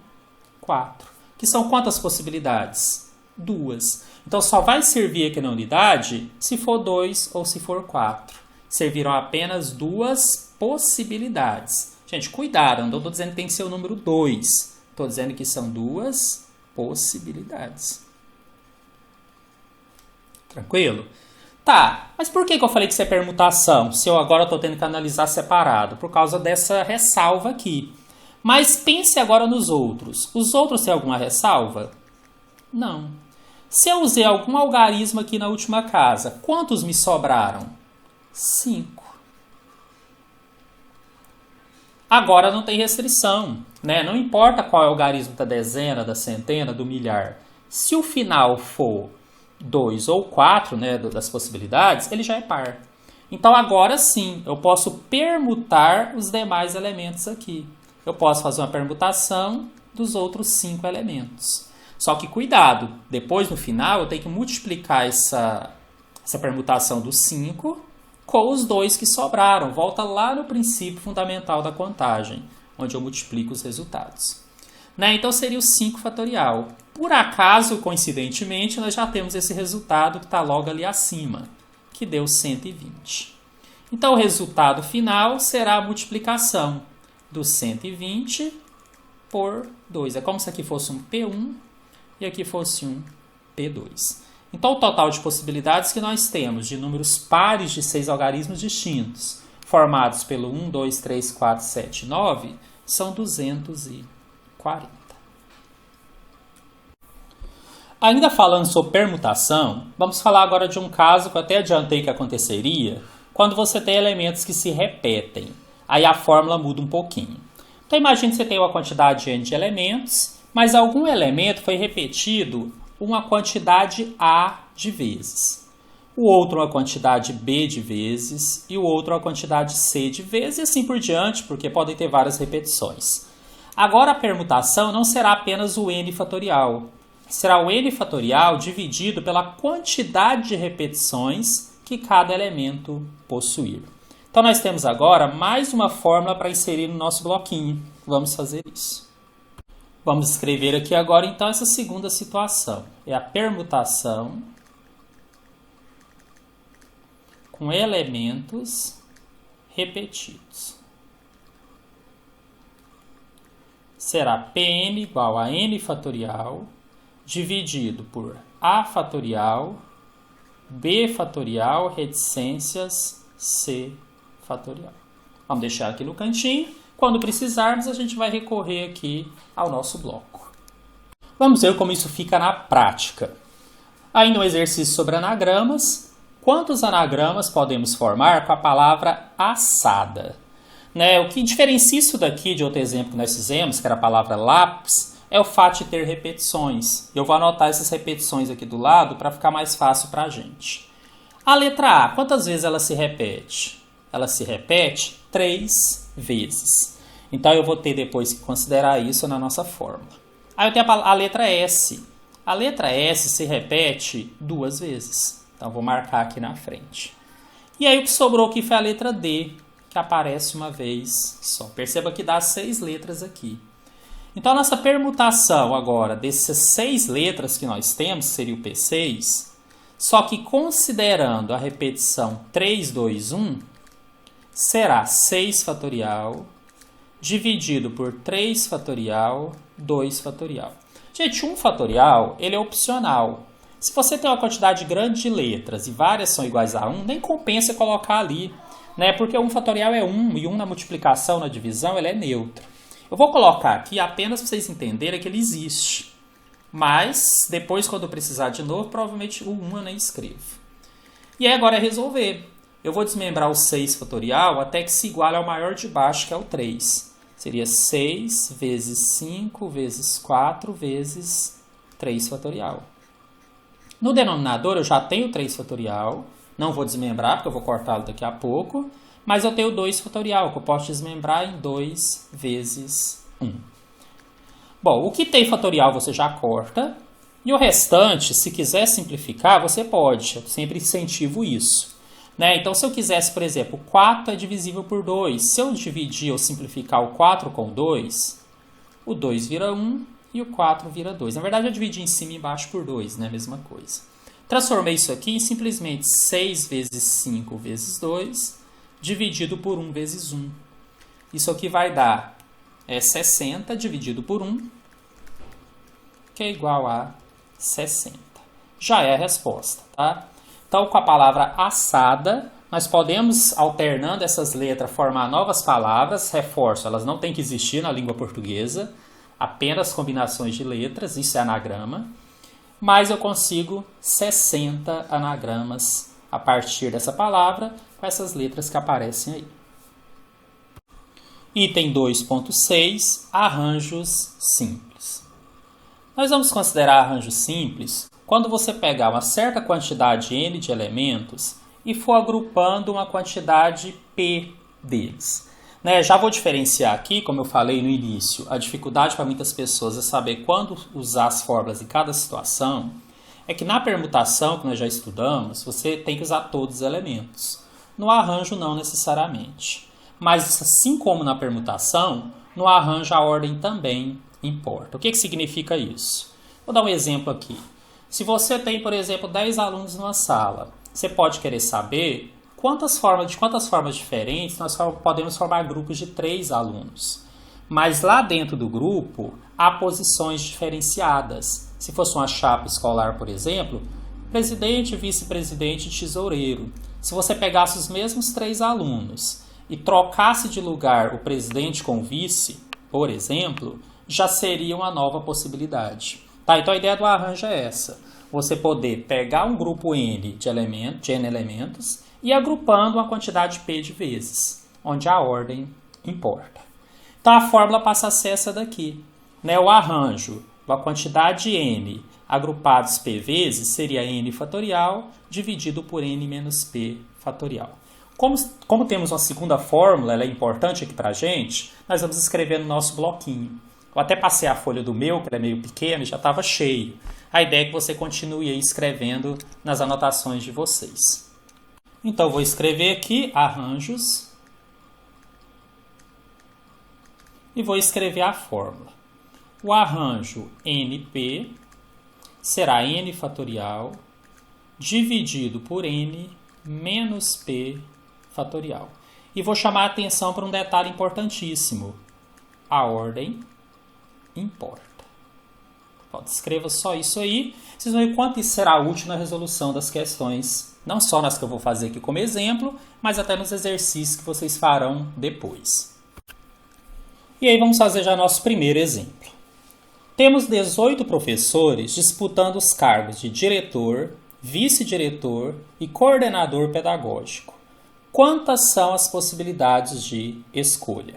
4. Que são quantas possibilidades? 2. Então só vai servir aqui na unidade se for 2 ou se for 4. Serviram apenas 2 possibilidades. Gente, cuidado, não estou dizendo que tem que ser o número 2. Estou dizendo que são 2 possibilidades. Tranquilo? Tá, mas por que eu falei que isso é permutação, se eu agora estou tendo que analisar separado? Por causa dessa ressalva aqui. Mas pense agora nos outros. Os outros têm alguma ressalva? Não. Se eu usei algum algarismo aqui na última casa, quantos me sobraram? 5. Agora não tem restrição, Não importa qual é o algarismo da dezena, da centena, do milhar. Se o final for 2 ou 4, das possibilidades, ele já é par. Então agora sim, eu posso permutar os demais elementos aqui. Eu posso fazer uma permutação dos outros 5 elementos. Só que cuidado, depois no final eu tenho que multiplicar essa permutação dos 5 com os 2 que sobraram. Volta lá no princípio fundamental da contagem, onde eu multiplico os resultados. Então seria o 5 fatorial. Por acaso, coincidentemente, nós já temos esse resultado que está logo ali acima, que deu 120. Então o resultado final será a multiplicação do 120 por 2. É como se aqui fosse um P1 e aqui fosse um P2. Então o total de possibilidades que nós temos de números pares de 6 algarismos distintos, formados pelo 1, 2, 3, 4, 7, 9, são 240. Ainda falando sobre permutação, vamos falar agora de um caso que eu até adiantei que aconteceria quando você tem elementos que se repetem. Aí a fórmula muda um pouquinho. Então imagine que você tem uma quantidade n de elementos mas algum elemento foi repetido uma quantidade A de vezes. O outro uma quantidade B de vezes e o outro uma quantidade C de vezes e assim por diante, porque podem ter várias repetições. Agora a permutação não será apenas o n fatorial, será o n fatorial dividido pela quantidade de repetições que cada elemento possuir. Então nós temos agora mais uma fórmula para inserir no nosso bloquinho. Vamos fazer isso. Vamos escrever aqui agora então essa segunda situação. É a permutação com elementos repetidos. Será Pn igual a n fatorial dividido por A fatorial, B fatorial, reticências, C fatorial. Vamos deixar aqui no cantinho. Quando precisarmos, a gente vai recorrer aqui ao nosso bloco. Vamos ver como isso fica na prática. Ainda um exercício sobre anagramas. Quantos anagramas podemos formar com a palavra assada? O que diferencia isso daqui de outro exemplo que nós fizemos, que era a palavra lápis, é o fato de ter repetições. Eu vou anotar essas repetições aqui do lado para ficar mais fácil para a gente. A letra A, quantas vezes ela se repete? Ela se repete 3 vezes. Então eu vou ter depois que considerar isso na nossa fórmula. Aí eu tenho a letra S. A letra S se repete 2 vezes. Então, vou marcar aqui na frente. E aí, o que sobrou aqui foi a letra D, que aparece uma vez só. Perceba que dá 6 letras aqui. Então, a nossa permutação agora dessas 6 letras que nós temos, seria o P6, só que considerando a repetição 3, 2, 1, será 6 fatorial dividido por 3 fatorial, 2 fatorial. Gente, 1 fatorial, ele é opcional. Se você tem uma quantidade grande de letras e várias são iguais a 1, nem compensa colocar ali, porque 1 fatorial é 1 e 1 na multiplicação, na divisão, ele é neutro. Eu vou colocar aqui apenas para vocês entenderem que ele existe. Mas, depois, quando eu precisar de novo, provavelmente o 1 eu nem escrevo. E aí agora é resolver. Eu vou desmembrar o 6 fatorial até que se iguale ao maior de baixo, que é o 3. Seria 6 vezes 5 vezes 4 vezes 3 fatorial. No denominador eu já tenho 3 fatorial, não vou desmembrar porque eu vou cortá-lo daqui a pouco, mas eu tenho 2 fatorial, que eu posso desmembrar em 2 vezes 1. Bom, o que tem fatorial você já corta, e o restante, se quiser simplificar, você pode, eu sempre incentivo isso. Então, se eu quisesse, por exemplo, 4 é divisível por 2, se eu dividir ou simplificar o 4 com 2, o 2 vira 1, e o 4 vira 2. Na verdade, eu dividi em cima e embaixo por 2, né? Mesma coisa. Transformei isso aqui em simplesmente 6 vezes 5 vezes 2, dividido por 1 vezes 1. Isso aqui vai dar 60 dividido por 1, que é igual a 60. Já é a resposta, tá? Então, com a palavra assada, nós podemos, alternando essas letras, formar novas palavras. Reforço, elas não têm que existir na língua portuguesa. Apenas combinações de letras, isso é anagrama, mas eu consigo 60 anagramas a partir dessa palavra, com essas letras que aparecem aí. Item 2.6, arranjos simples. Nós vamos considerar arranjos simples quando você pegar uma certa quantidade n de elementos e for agrupando uma quantidade p deles. Já vou diferenciar aqui, como eu falei no início, a dificuldade para muitas pessoas é saber quando usar as fórmulas em cada situação, é que na permutação, que nós já estudamos, você tem que usar todos os elementos. No arranjo, não necessariamente. Mas, assim como na permutação, no arranjo a ordem também importa. O que significa isso? Vou dar um exemplo aqui. Se você tem, por exemplo, 10 alunos numa sala, você pode querer saber de quantas formas diferentes nós podemos formar grupos de 3 alunos. Mas lá dentro do grupo há posições diferenciadas. Se fosse uma chapa escolar, por exemplo, presidente, vice-presidente e tesoureiro. Se você pegasse os mesmos 3 alunos e trocasse de lugar o presidente com o vice, por exemplo, já seria uma nova possibilidade. Então a ideia do arranjo é essa. Você poder pegar um grupo N de N elementos e agrupando uma quantidade P de vezes, onde a ordem importa. Então a fórmula passa a ser essa daqui. né, o arranjo da quantidade n agrupados p vezes seria n fatorial dividido por n menos p fatorial. Como temos uma segunda fórmula, ela é importante aqui para a gente, nós vamos escrever no nosso bloquinho. Eu até passei a folha do meu, que ela é meio pequena, e já estava cheio. A ideia é que você continue aí escrevendo nas anotações de vocês. Então, eu vou escrever aqui arranjos e vou escrever a fórmula. O arranjo NP será n fatorial dividido por n menos p fatorial. E vou chamar a atenção para um detalhe importantíssimo. A ordem importa. Pronto, escreva só isso aí. Vocês vão ver quanto isso será útil na resolução das questões, não só nas que eu vou fazer aqui como exemplo, mas até nos exercícios que vocês farão depois. E aí vamos fazer já nosso primeiro exemplo. Temos 18 professores disputando os cargos de diretor, vice-diretor e coordenador pedagógico. Quantas são as possibilidades de escolha?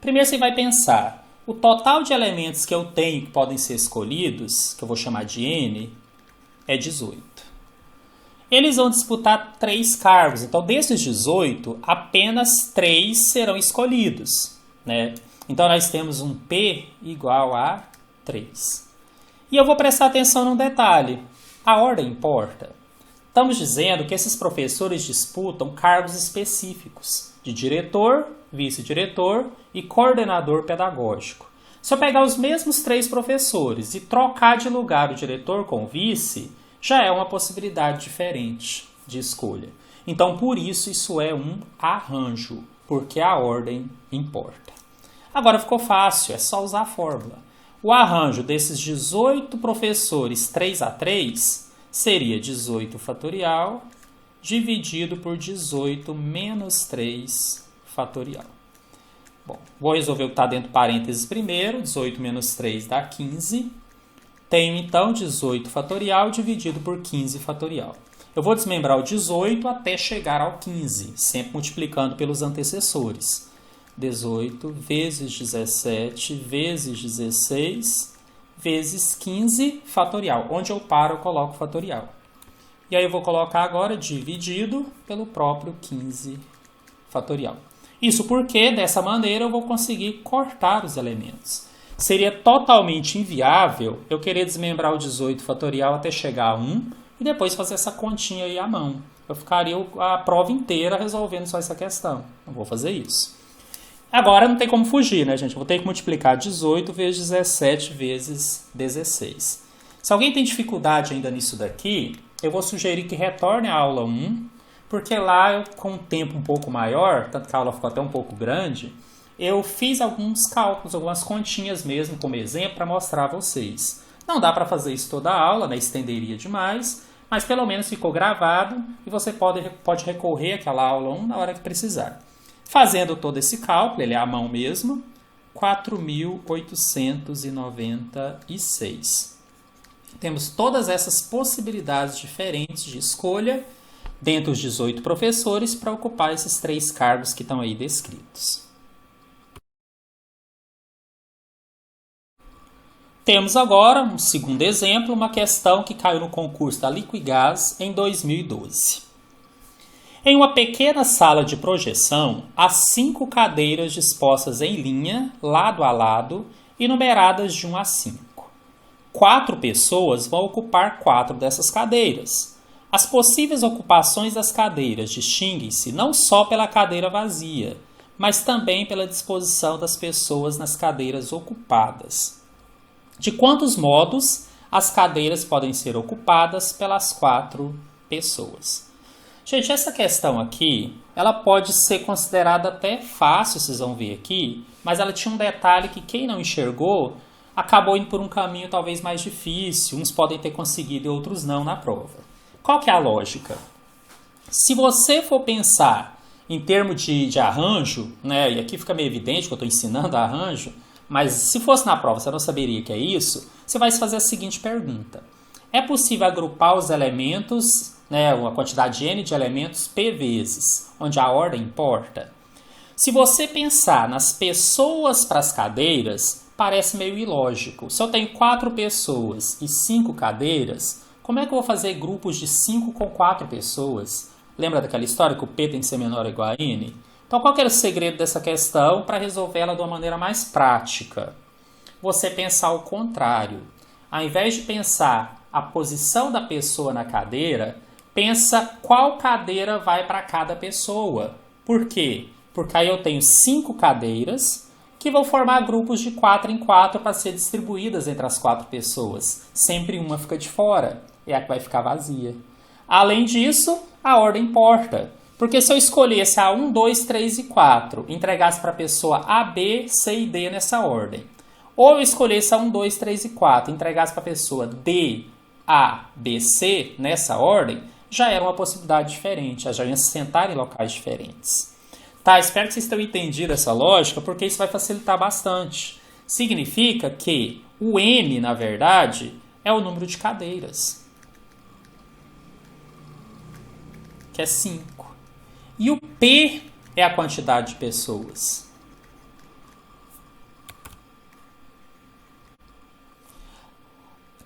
Primeiro você vai pensar, o total de elementos que eu tenho que podem ser escolhidos, que eu vou chamar de N, é 18. Eles vão disputar 3 cargos, então desses 18, apenas 3 serão escolhidos, né? Então nós temos um P igual a 3. E eu vou prestar atenção num detalhe, a ordem importa. Estamos dizendo que esses professores disputam cargos específicos de diretor, vice-diretor e coordenador pedagógico. Se eu pegar os mesmos 3 professores e trocar de lugar o diretor com o vice, já é uma possibilidade diferente de escolha. Então, por isso é um arranjo, porque a ordem importa. Agora ficou fácil, é só usar a fórmula. O arranjo desses 18 professores 3 a 3 seria 18 fatorial dividido por 18 menos 3 fatorial. Bom, vou resolver o que está dentro do parênteses primeiro. 18 menos 3 dá 15. Tenho, então, 18 fatorial dividido por 15 fatorial. Eu vou desmembrar o 18 até chegar ao 15, sempre multiplicando pelos antecessores. 18 vezes 17 vezes 16 vezes 15 fatorial. Onde eu paro, eu coloco fatorial. E aí eu vou colocar agora dividido pelo próprio 15 fatorial. Isso porque, dessa maneira, eu vou conseguir cortar os elementos. Seria totalmente inviável eu querer desmembrar o 18 fatorial até chegar a 1 e depois fazer essa continha aí à mão. Eu ficaria a prova inteira resolvendo só essa questão. Não vou fazer isso. Agora não tem como fugir, né, gente? Eu vou ter que multiplicar 18 vezes 17 vezes 16. Se alguém tem dificuldade ainda nisso daqui, eu vou sugerir que retorne à aula 1, porque lá, eu, com um tempo um pouco maior, tanto que a aula ficou até um pouco grande, eu fiz alguns cálculos, algumas continhas mesmo, como exemplo, para mostrar a vocês. Não dá para fazer isso toda a aula, né? Estenderia demais, mas pelo menos ficou gravado e você pode recorrer àquela aula 1 na hora que precisar. Fazendo todo esse cálculo, ele é à mão mesmo, 4.896. Temos todas essas possibilidades diferentes de escolha dentre os 18 professores para ocupar esses 3 cargos que estão aí descritos. Temos agora um segundo exemplo, uma questão que caiu no concurso da Liquigás em 2012. Em uma pequena sala de projeção, há 5 cadeiras dispostas em linha, lado a lado, e numeradas de 1 a 5. 4 pessoas vão ocupar 4 dessas cadeiras. As possíveis ocupações das cadeiras distinguem-se não só pela cadeira vazia, mas também pela disposição das pessoas nas cadeiras ocupadas. De quantos modos as cadeiras podem ser ocupadas pelas 4 pessoas? Gente, essa questão aqui, ela pode ser considerada até fácil, vocês vão ver aqui, mas ela tinha um detalhe que quem não enxergou acabou indo por um caminho talvez mais difícil. Uns podem ter conseguido e outros não na prova. Qual que é a lógica? Se você for pensar em termos de arranjo, né, e aqui fica meio evidente que eu estou ensinando arranjo, mas se fosse na prova você não saberia que é isso, você vai se fazer a seguinte pergunta. É possível agrupar os elementos, né, uma quantidade n de elementos p vezes, onde a ordem importa? Se você pensar nas pessoas para as cadeiras, parece meio ilógico. Se eu tenho 4 pessoas e 5 cadeiras, como é que eu vou fazer grupos de 5 com 4 pessoas? Lembra daquela história que o P tem que ser menor ou igual a N? Então, qual que era o segredo dessa questão para resolver ela de uma maneira mais prática? Você pensar o contrário. Ao invés de pensar a posição da pessoa na cadeira, pensa qual cadeira vai para cada pessoa. Por quê? Porque aí eu tenho 5 cadeiras que vão formar grupos de 4 em 4 para ser distribuídas entre as 4 pessoas. Sempre uma fica de fora, é a que vai ficar vazia. Além disso, a ordem importa. Porque se eu escolhesse a 1, 2, 3 e 4, entregasse para a pessoa A, B, C e D nessa ordem, ou eu escolhesse a 1, 2, 3 e 4, entregasse para a pessoa D, A, B, C nessa ordem, já era uma possibilidade diferente, já iam se sentar em locais diferentes. Tá, espero que vocês tenham entendido essa lógica, porque isso vai facilitar bastante. Significa que o N, na verdade, é o número de cadeiras, que é 5. E o P é a quantidade de pessoas.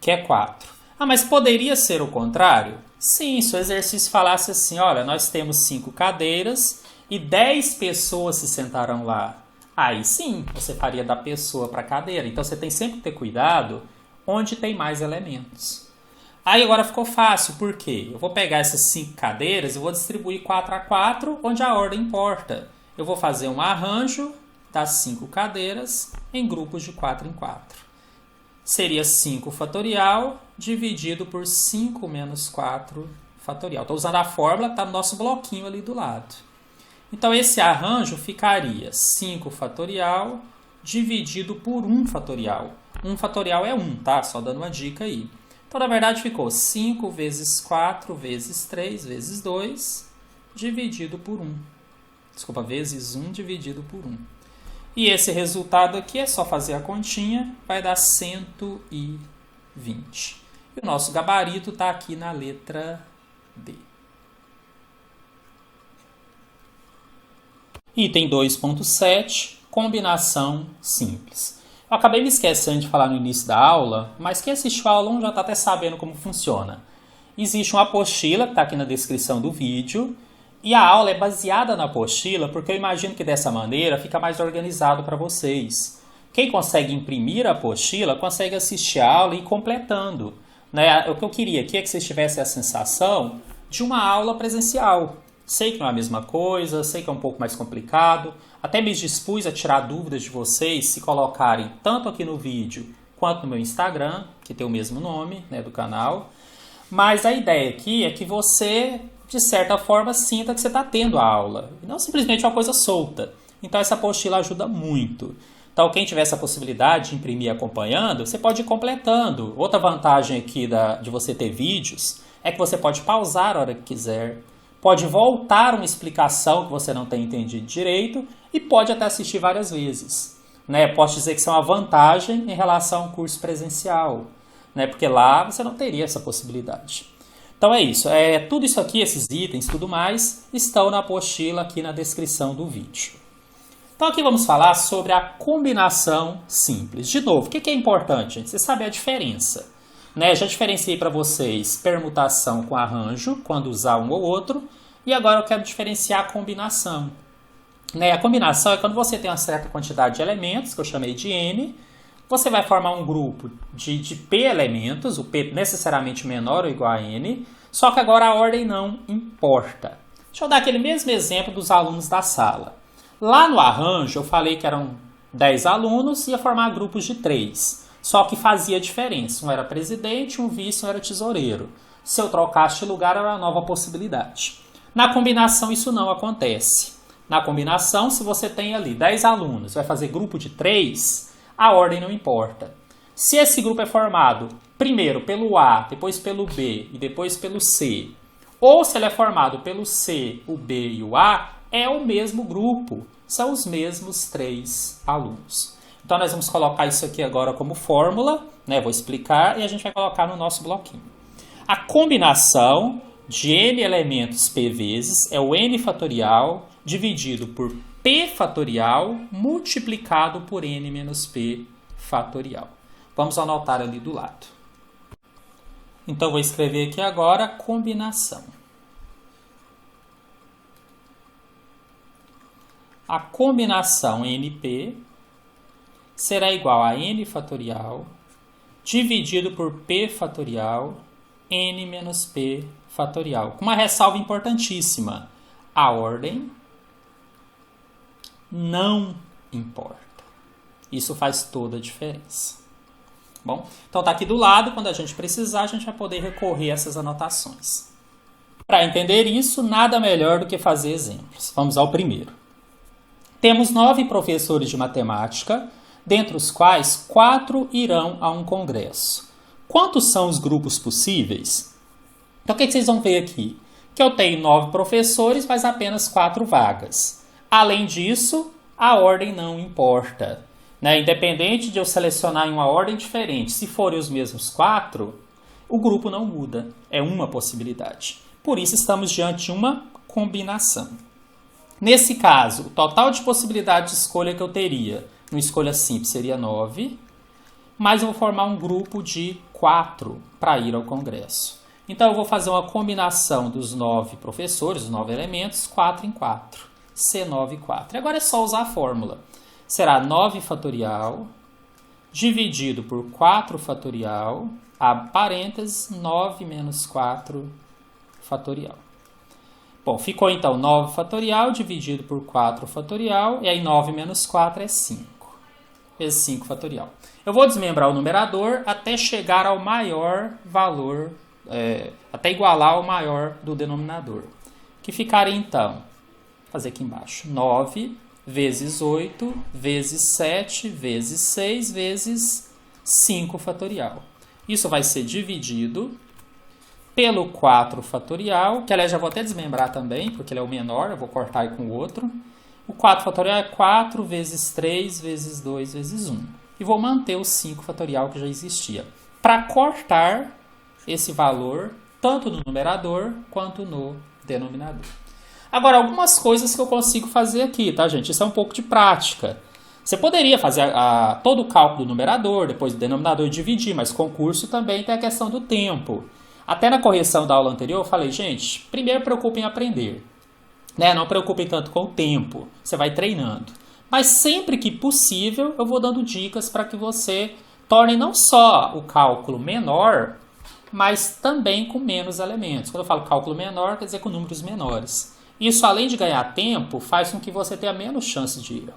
Que é 4. Ah, mas poderia ser o contrário? Sim, se o exercício falasse assim, olha, nós temos 5 cadeiras e 10 pessoas se sentarão lá. Aí sim, você faria da pessoa para a cadeira. Então você tem sempre que ter cuidado onde tem mais elementos. Aí agora ficou fácil, por quê? Eu vou pegar essas 5 cadeiras e vou distribuir 4 a 4, onde a ordem importa. Eu vou fazer um arranjo das 5 cadeiras em grupos de 4 em 4. Seria 5 fatorial dividido por 5 menos 4 fatorial. Estou usando a fórmula que está no nosso bloquinho ali do lado. Então esse arranjo ficaria 5 fatorial dividido por 1 fatorial. 1 fatorial é 1, tá? Só dando uma dica aí. Então, na verdade, ficou 5 vezes 4 vezes 3 vezes 2 dividido por 1. Desculpa, vezes 1 dividido por 1. E esse resultado aqui é só fazer a continha, vai dar 120. E o nosso gabarito está aqui na letra D. Item 2.7, combinação simples. Eu acabei me esquecendo de falar no início da aula, mas quem assistiu a aula 1 já está até sabendo como funciona. Existe uma apostila que está aqui na descrição do vídeo, e a aula é baseada na apostila porque eu imagino que dessa maneira fica mais organizado para vocês. Quem consegue imprimir a apostila consegue assistir a aula e ir completando. Né? O que eu queria aqui é que vocês tivessem a sensação de uma aula presencial. Sei que não é a mesma coisa, sei que é um pouco mais complicado. Até me dispus a tirar dúvidas de vocês se colocarem tanto aqui no vídeo quanto no meu Instagram, que tem o mesmo nome, né, do canal. Mas a ideia aqui é que você, de certa forma, sinta que você está tendo a aula. E não simplesmente uma coisa solta. Então essa apostila ajuda muito. Então quem tiver essa possibilidade de imprimir acompanhando, você pode ir completando. Outra vantagem aqui de você ter vídeos é que você pode pausar a hora que quiser. Pode voltar uma explicação que você não tem entendido direito e pode até assistir várias vezes. Né? Posso dizer que isso é uma vantagem em relação ao curso presencial, né? Porque lá você não teria essa possibilidade. Então é isso. Tudo isso aqui, esses itens e tudo mais, estão na apostila aqui na descrição do vídeo. Então aqui vamos falar sobre a combinação simples. De novo, o que é importante, gente? Você sabe a diferença. Né? Já diferenciei para vocês permutação com arranjo, quando usar um ou outro, e agora eu quero diferenciar a combinação. Né? A combinação é quando você tem uma certa quantidade de elementos, que eu chamei de N, você vai formar um grupo de P elementos, o P necessariamente menor ou igual a N, só que agora a ordem não importa. Deixa eu dar aquele mesmo exemplo dos alunos da sala. Lá no arranjo eu falei que eram 10 alunos e ia formar grupos de 3. Só que fazia diferença. Um era presidente, um vice, um era tesoureiro. Se eu trocasse de lugar, era uma nova possibilidade. Na combinação, isso não acontece. Na combinação, se você tem ali 10 alunos, vai fazer grupo de 3, a ordem não importa. Se esse grupo é formado primeiro pelo A, depois pelo B e depois pelo C, ou se ele é formado pelo C, o B e o A, é o mesmo grupo. São os mesmos 3 alunos. Então, nós vamos colocar isso aqui agora como fórmula, né? Vou explicar e a gente vai colocar no nosso bloquinho. A combinação de N elementos P vezes é o N fatorial dividido por P fatorial multiplicado por N menos P fatorial. Vamos anotar ali do lado. Então, vou escrever aqui agora a combinação. A combinação NP será igual a n fatorial dividido por p fatorial n menos p fatorial. Com uma ressalva importantíssima. A ordem não importa. Isso faz toda a diferença. Bom, então está aqui do lado. Quando a gente precisar, a gente vai poder recorrer a essas anotações. Para entender isso, nada melhor do que fazer exemplos. Vamos ao primeiro. Temos 9 professores de matemática, dentre os quais 4 irão a um congresso. Quantos são os grupos possíveis? Então, o que vocês vão ver aqui? Que eu tenho 9 professores, mas apenas 4 vagas. Além disso, a ordem não importa. Né? Independente de eu selecionar em uma ordem diferente, se forem os mesmos 4, o grupo não muda. É uma possibilidade. Por isso, estamos diante de uma combinação. Nesse caso, o total de possibilidade de escolha que eu teria, numa escolha simples, seria 9, mas eu vou formar um grupo de 4 para ir ao congresso. Então, eu vou fazer uma combinação dos 9 professores, os 9 elementos, 4 em 4. C9, 4. Agora é só usar a fórmula. Será 9 fatorial dividido por 4 fatorial, abre parênteses, 9 menos 4 fatorial. Bom, ficou então 9 fatorial dividido por 4 fatorial, e aí 9 menos 4 é 5. Vezes 5 fatorial. Eu vou desmembrar o numerador até chegar ao maior valor, até igualar ao maior do denominador. Que ficaria então, vou fazer aqui embaixo, 9 vezes 8 vezes 7 vezes 6 vezes 5 fatorial. Isso vai ser dividido pelo 4 fatorial, que aliás já vou até desmembrar também, porque ele é o menor, eu vou cortar aí com o outro. O 4 fatorial é 4 vezes 3 vezes 2 vezes 1. E vou manter o 5 fatorial que já existia. Para cortar esse valor, tanto no numerador quanto no denominador. Agora, algumas coisas que eu consigo fazer aqui, tá, gente? Isso é um pouco de prática. Você poderia fazer todo o cálculo do numerador, depois do denominador dividir, mas concurso também tem a questão do tempo. Até na correção da aula anterior eu falei, gente, primeiro preocupem em aprender. Né? Não preocupem tanto com o tempo, você vai treinando. Mas sempre que possível, eu vou dando dicas para que você torne não só o cálculo menor, mas também com menos elementos. Quando eu falo cálculo menor, quer dizer com números menores. Isso, além de ganhar tempo, faz com que você tenha menos chance de erro.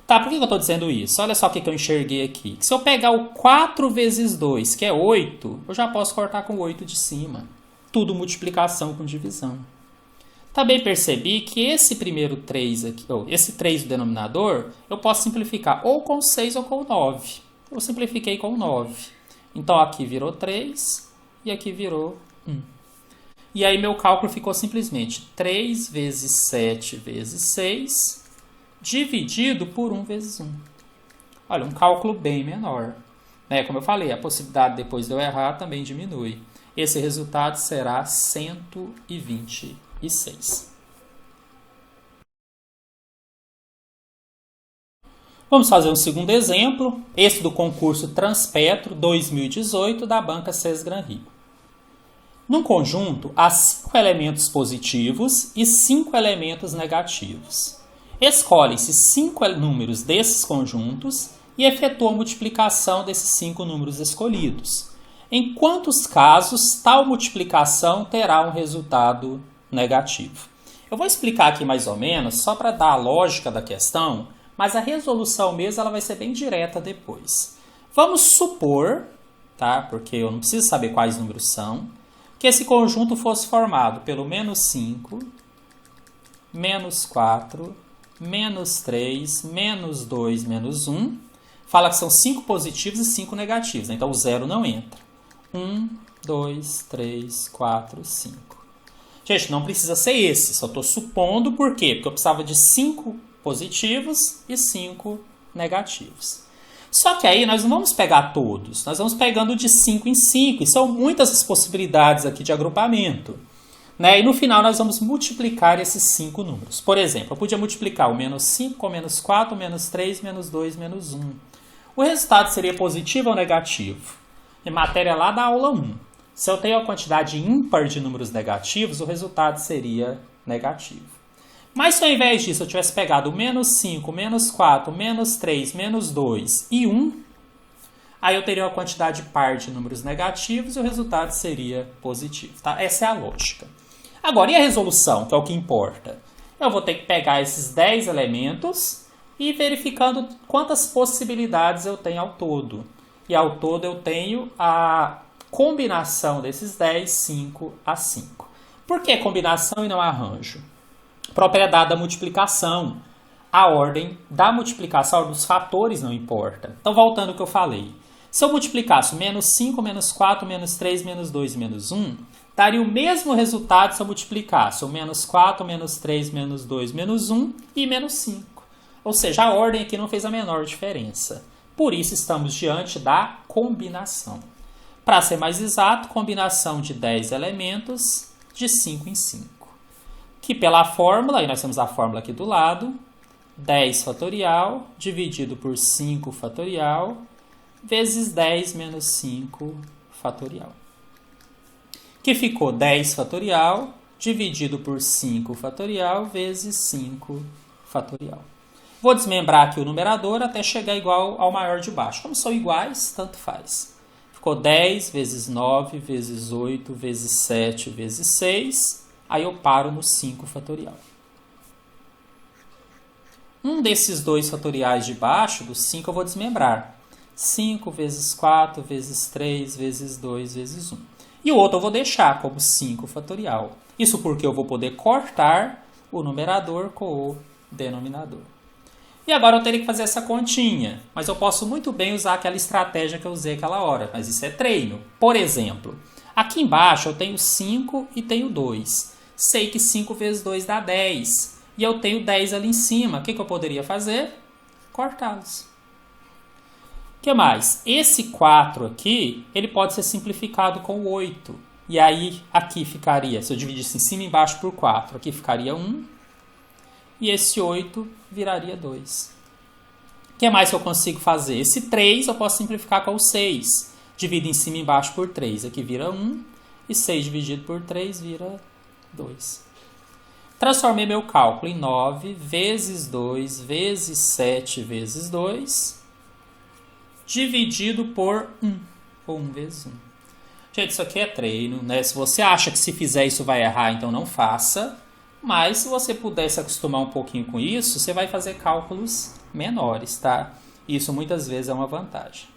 Tá, por que eu estou dizendo isso? Olha só o que eu enxerguei aqui. Se eu pegar o 4 vezes 2, que é 8, eu já posso cortar com o 8 de cima. Tudo multiplicação com divisão. Também percebi que esse primeiro 3 aqui, esse 3 do denominador, eu posso simplificar ou com 6 ou com 9. Eu simplifiquei com 9. Então, aqui virou 3 e aqui virou 1. E aí, meu cálculo ficou simplesmente 3 vezes 7 vezes 6 dividido por 1 vezes 1. Olha, um cálculo bem menor. Né? Como eu falei, a possibilidade depois de eu errar também diminui. Esse resultado será 126. Vamos fazer um segundo exemplo, esse do concurso Transpetro 2018 da Banca Sesgran Rio. Num conjunto, há 5 elementos positivos e 5 elementos negativos. Escolhem-se 5 números desses conjuntos e efetua a multiplicação desses 5 números escolhidos. Em quantos casos tal multiplicação terá um resultado negativo? Eu vou explicar aqui mais ou menos, só para dar a lógica da questão, mas a resolução mesmo ela vai ser bem direta depois. Vamos supor, tá? Porque eu não preciso saber quais números são, que esse conjunto fosse formado pelo menos 5, menos 4, menos 3, menos 2, menos 1. Fala que são 5 positivos e 5 negativos, então o zero não entra. 1, 2, 3, 4, 5. Gente, não precisa ser esse, só estou supondo por quê? Porque eu precisava de 5 positivos e 5 negativos. Só que aí nós não vamos pegar todos, nós vamos pegando de 5 em 5, e são muitas as possibilidades aqui de agrupamento. Né? E no final nós vamos multiplicar esses 5 números. Por exemplo, eu podia multiplicar o menos 5 com menos 4, menos 3, menos 2, menos 1. O resultado seria positivo ou negativo? Em matéria lá da aula 1. Se eu tenho a quantidade ímpar de números negativos, o resultado seria negativo. Mas se ao invés disso eu tivesse pegado menos 5, menos 4, menos 3, menos 2 e 1, aí eu teria uma quantidade par de números negativos e o resultado seria positivo. Tá? Essa é a lógica. Agora, e a resolução, que é o que importa? Eu vou ter que pegar esses 10 elementos e ir verificando quantas possibilidades eu tenho ao todo. E ao todo eu tenho a combinação desses 10, 5 a 5. Por que combinação e não arranjo? Propriedade da multiplicação. A ordem da multiplicação dos fatores não importa. Então, voltando ao que eu falei. Se eu multiplicasse menos 5, menos 4, menos 3, menos 2 e menos 1, daria o mesmo resultado se eu multiplicasse o menos 4, menos 3, menos 2, menos 1 e menos 5. Ou seja, a ordem aqui não fez a menor diferença. Por isso, estamos diante da combinação. Para ser mais exato, combinação de 10 elementos de 5 em 5. Que pela fórmula, e nós temos a fórmula aqui do lado, 10 fatorial dividido por 5 fatorial vezes 10 menos 5 fatorial. Que ficou 10 fatorial dividido por 5 fatorial vezes 5 fatorial. Vou desmembrar aqui o numerador até chegar igual ao maior de baixo. Como são iguais, tanto faz. Ficou 10 vezes 9 vezes 8 vezes 7 vezes 6. Aí eu paro no 5 fatorial. Um desses dois fatoriais de baixo, do 5, eu vou desmembrar. 5 vezes 4 vezes 3 vezes 2 vezes 1. E o outro eu vou deixar como 5 fatorial. Isso porque eu vou poder cortar o numerador com o denominador. E agora eu teria que fazer essa continha. Mas eu posso muito bem usar aquela estratégia que eu usei aquela hora. Mas isso é treino. Por exemplo, aqui embaixo eu tenho 5 e tenho 2. Sei que 5 vezes 2 dá 10. E eu tenho 10 ali em cima. O que eu poderia fazer? Cortá-los. O que mais? Esse 4 aqui, ele pode ser simplificado com 8. E aí, aqui ficaria, se eu dividisse em cima e embaixo por 4, aqui ficaria 1. E esse 8 viraria 2. O que mais eu consigo fazer? Esse 3 eu posso simplificar com o 6. Divido em cima e embaixo por 3. Aqui vira 1. E 6 dividido por 3 vira 2. Transformei meu cálculo em 9 vezes 2 vezes 7 vezes 2. Dividido por 1. Ou 1 vezes 1. Gente, isso aqui é treino, né? Se você acha que se fizer isso vai errar, então não faça. Mas se você puder se acostumar um pouquinho com isso, você vai fazer cálculos menores, tá? Isso muitas vezes é uma vantagem.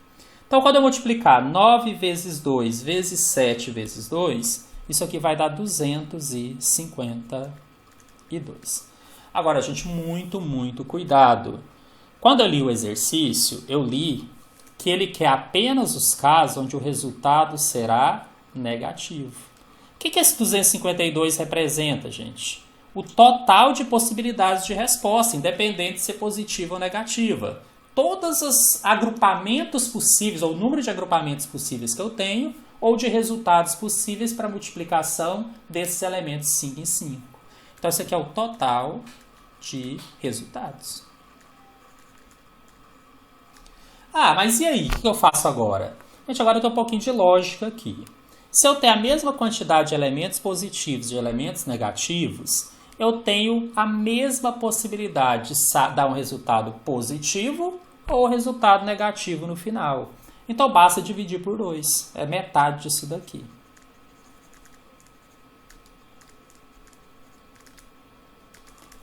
Então, quando eu multiplicar 9 vezes 2 vezes 7 vezes 2, isso aqui vai dar 252. Agora, gente, muito cuidado. Quando eu li o exercício, eu li que ele quer apenas os casos onde o resultado será negativo. O que esse 252 representa, gente? O total de possibilidades de resposta, independente de ser positiva ou negativa. Todos os agrupamentos possíveis, ou o número de agrupamentos possíveis que eu tenho, ou de resultados possíveis para multiplicação desses elementos 5 em 5. Então, esse aqui é o total de resultados. Ah, mas e aí? O que eu faço agora? Gente, agora eu tenho um pouquinho de lógica aqui. Se eu tenho a mesma quantidade de elementos positivos e de elementos negativos, eu tenho a mesma possibilidade de dar um resultado positivo ou resultado negativo no final. Então, basta dividir por 2. É metade disso daqui. —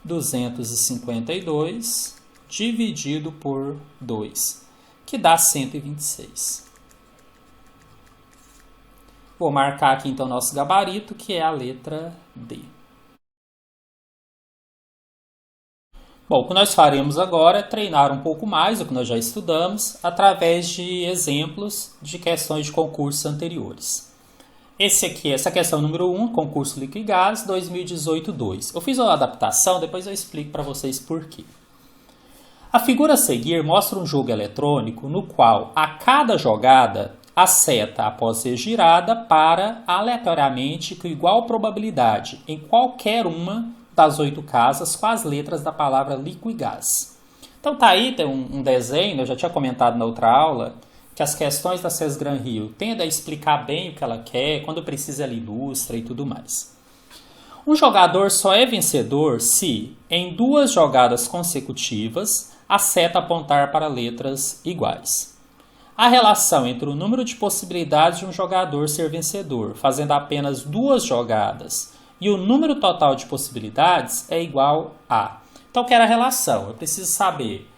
252 dividido por 2, que dá 126. Vou marcar aqui então nosso gabarito, que é a letra D. Bom, o que nós faremos agora é treinar um pouco mais o que nós já estudamos através de exemplos de questões de concursos anteriores. Essa questão número 1, concurso Líquido e Gás, 2018-2. Eu fiz uma adaptação, depois eu explico para vocês por quê. A figura a seguir mostra um jogo eletrônico no qual, a cada jogada, a seta, após ser girada, para aleatoriamente com igual probabilidade em qualquer uma das 8 casas com as letras da palavra líquido e gás. Então tá aí, tem um desenho, eu já tinha comentado na outra aula, que as questões da Cesgran Rio tendem a explicar bem o que ela quer, quando precisa ela ilustra e tudo mais. Um jogador só é vencedor se, em 2 jogadas consecutivas, a seta apontar para letras iguais. A relação entre o número de possibilidades de um jogador ser vencedor, fazendo apenas 2 jogadas, e o número total de possibilidades é igual a. Então, eu quero a relação. Eu preciso saber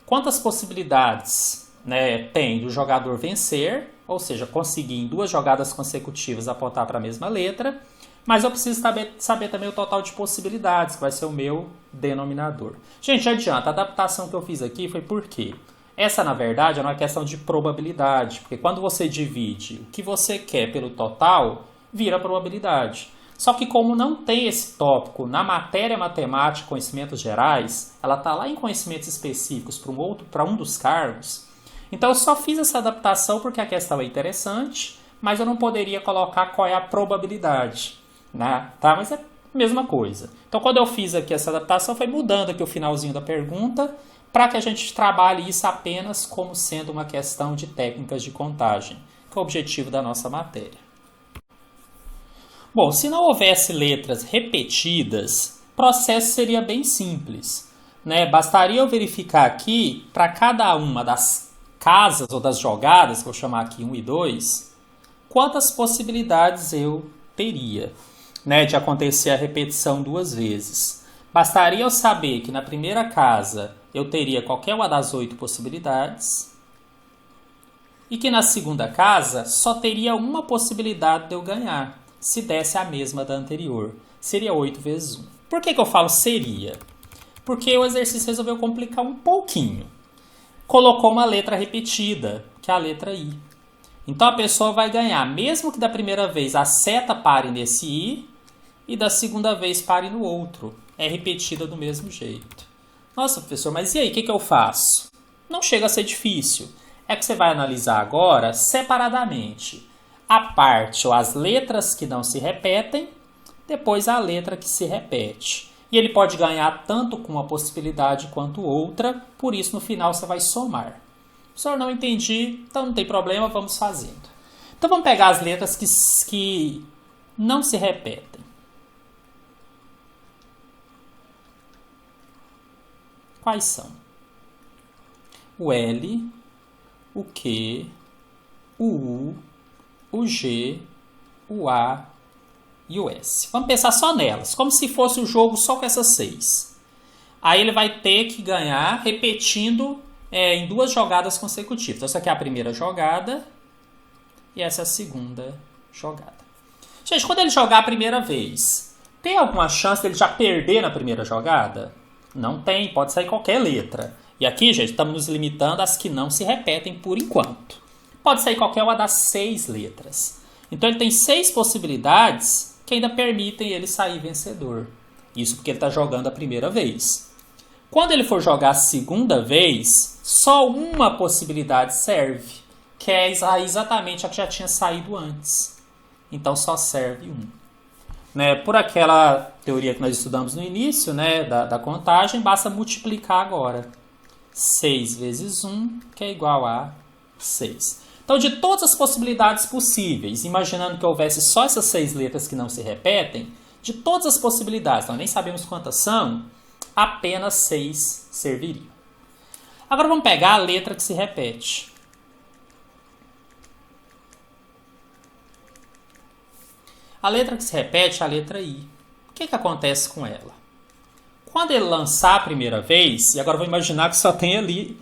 quantas possibilidades, né, tem do jogador vencer, ou seja, conseguir em 2 jogadas consecutivas apontar para a mesma letra, mas eu preciso saber também o total de possibilidades, que vai ser o meu denominador. Gente, já adianta, a adaptação que eu fiz aqui foi por quê? Essa, na verdade, é uma questão de probabilidade, porque quando você divide o que você quer pelo total, vira probabilidade. Só que como não tem esse tópico na matéria matemática, conhecimentos gerais, ela está lá em conhecimentos específicos para um dos cargos, então eu só fiz essa adaptação porque a questão é interessante, mas eu não poderia colocar qual é a probabilidade, né? Tá? Mas é a mesma coisa. Então quando eu fiz aqui essa adaptação, foi mudando aqui o finalzinho da pergunta, para que a gente trabalhe isso apenas como sendo uma questão de técnicas de contagem, que é o objetivo da nossa matéria. Bom, se não houvesse letras repetidas, o processo seria bem simples, né? Bastaria eu verificar aqui, para cada uma das casas ou das jogadas, que eu vou chamar aqui 1 e 2, quantas possibilidades eu teria, né, de acontecer a repetição 2 vezes. Bastaria eu saber que na primeira casa eu teria qualquer uma das 8 possibilidades e que na segunda casa só teria uma possibilidade de eu ganhar, se desse a mesma da anterior. Seria 8 vezes 1. Por que eu falo seria? Porque o exercício resolveu complicar um pouquinho. Colocou uma letra repetida, que é a letra I. Então a pessoa vai ganhar, mesmo que da primeira vez a seta pare nesse I e da segunda vez pare no outro. É repetida do mesmo jeito. Nossa, professor, mas e aí, o que eu faço? Não chega a ser difícil. É que você vai analisar agora separadamente a parte ou as letras que não se repetem, depois a letra que se repete. E ele pode ganhar tanto com uma possibilidade quanto outra, por isso no final você vai somar. Professor, não entendi, então não tem problema, vamos fazendo. Então vamos pegar as letras que não se repetem. Quais são? O L, o Q, o U, o G, o A e o S. Vamos pensar só nelas, como se fosse o jogo só com essas 6. Aí ele vai ter que ganhar repetindo em 2 jogadas consecutivas. Então, essa aqui é a primeira jogada e essa é a segunda jogada. Gente, quando ele jogar a primeira vez, tem alguma chance dele já perder na primeira jogada? Não tem, pode sair qualquer letra. E aqui, gente, estamos nos limitando às que não se repetem por enquanto. Pode sair qualquer uma das 6 letras. Então ele tem 6 possibilidades que ainda permitem ele sair vencedor. Isso porque ele está jogando a primeira vez. Quando ele for jogar a segunda vez, só uma possibilidade serve, que é exatamente a que já tinha saído antes. Então só serve 1. Né, por aquela teoria que nós estudamos no início, né, da contagem, basta multiplicar agora. 6 vezes 1, que é igual a 6. Então, de todas as possibilidades possíveis, imaginando que houvesse só essas 6 letras que não se repetem, de todas as possibilidades, nós nem sabemos quantas são, apenas 6 serviriam. Agora vamos pegar a letra que se repete. A letra que se repete é a letra I. O que acontece com ela? Quando ele lançar a primeira vez, e agora vou imaginar que só tem ali,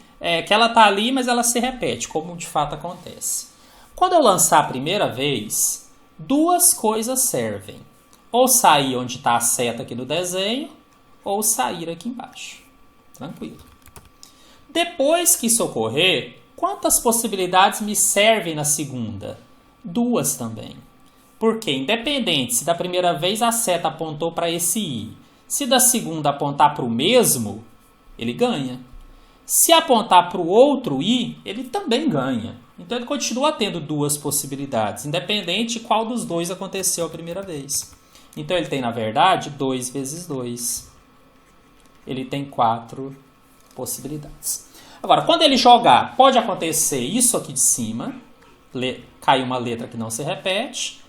que ela está ali, mas ela se repete, como de fato acontece. Quando eu lançar a primeira vez, 2 coisas servem. Ou sair onde está a seta aqui no desenho, ou sair aqui embaixo. Tranquilo. Depois que isso ocorrer, quantas possibilidades me servem na segunda? 2 também. Porque, independente se da primeira vez a seta apontou para esse I, se da segunda apontar para o mesmo, ele ganha. Se apontar para o outro I, ele também ganha. Então ele continua tendo 2 possibilidades, independente de qual dos 2 aconteceu a primeira vez. Então ele tem, na verdade, 2 vezes 2. Ele tem 4 possibilidades. Agora, quando ele jogar, pode acontecer isso aqui de cima, cair uma letra que não se repete,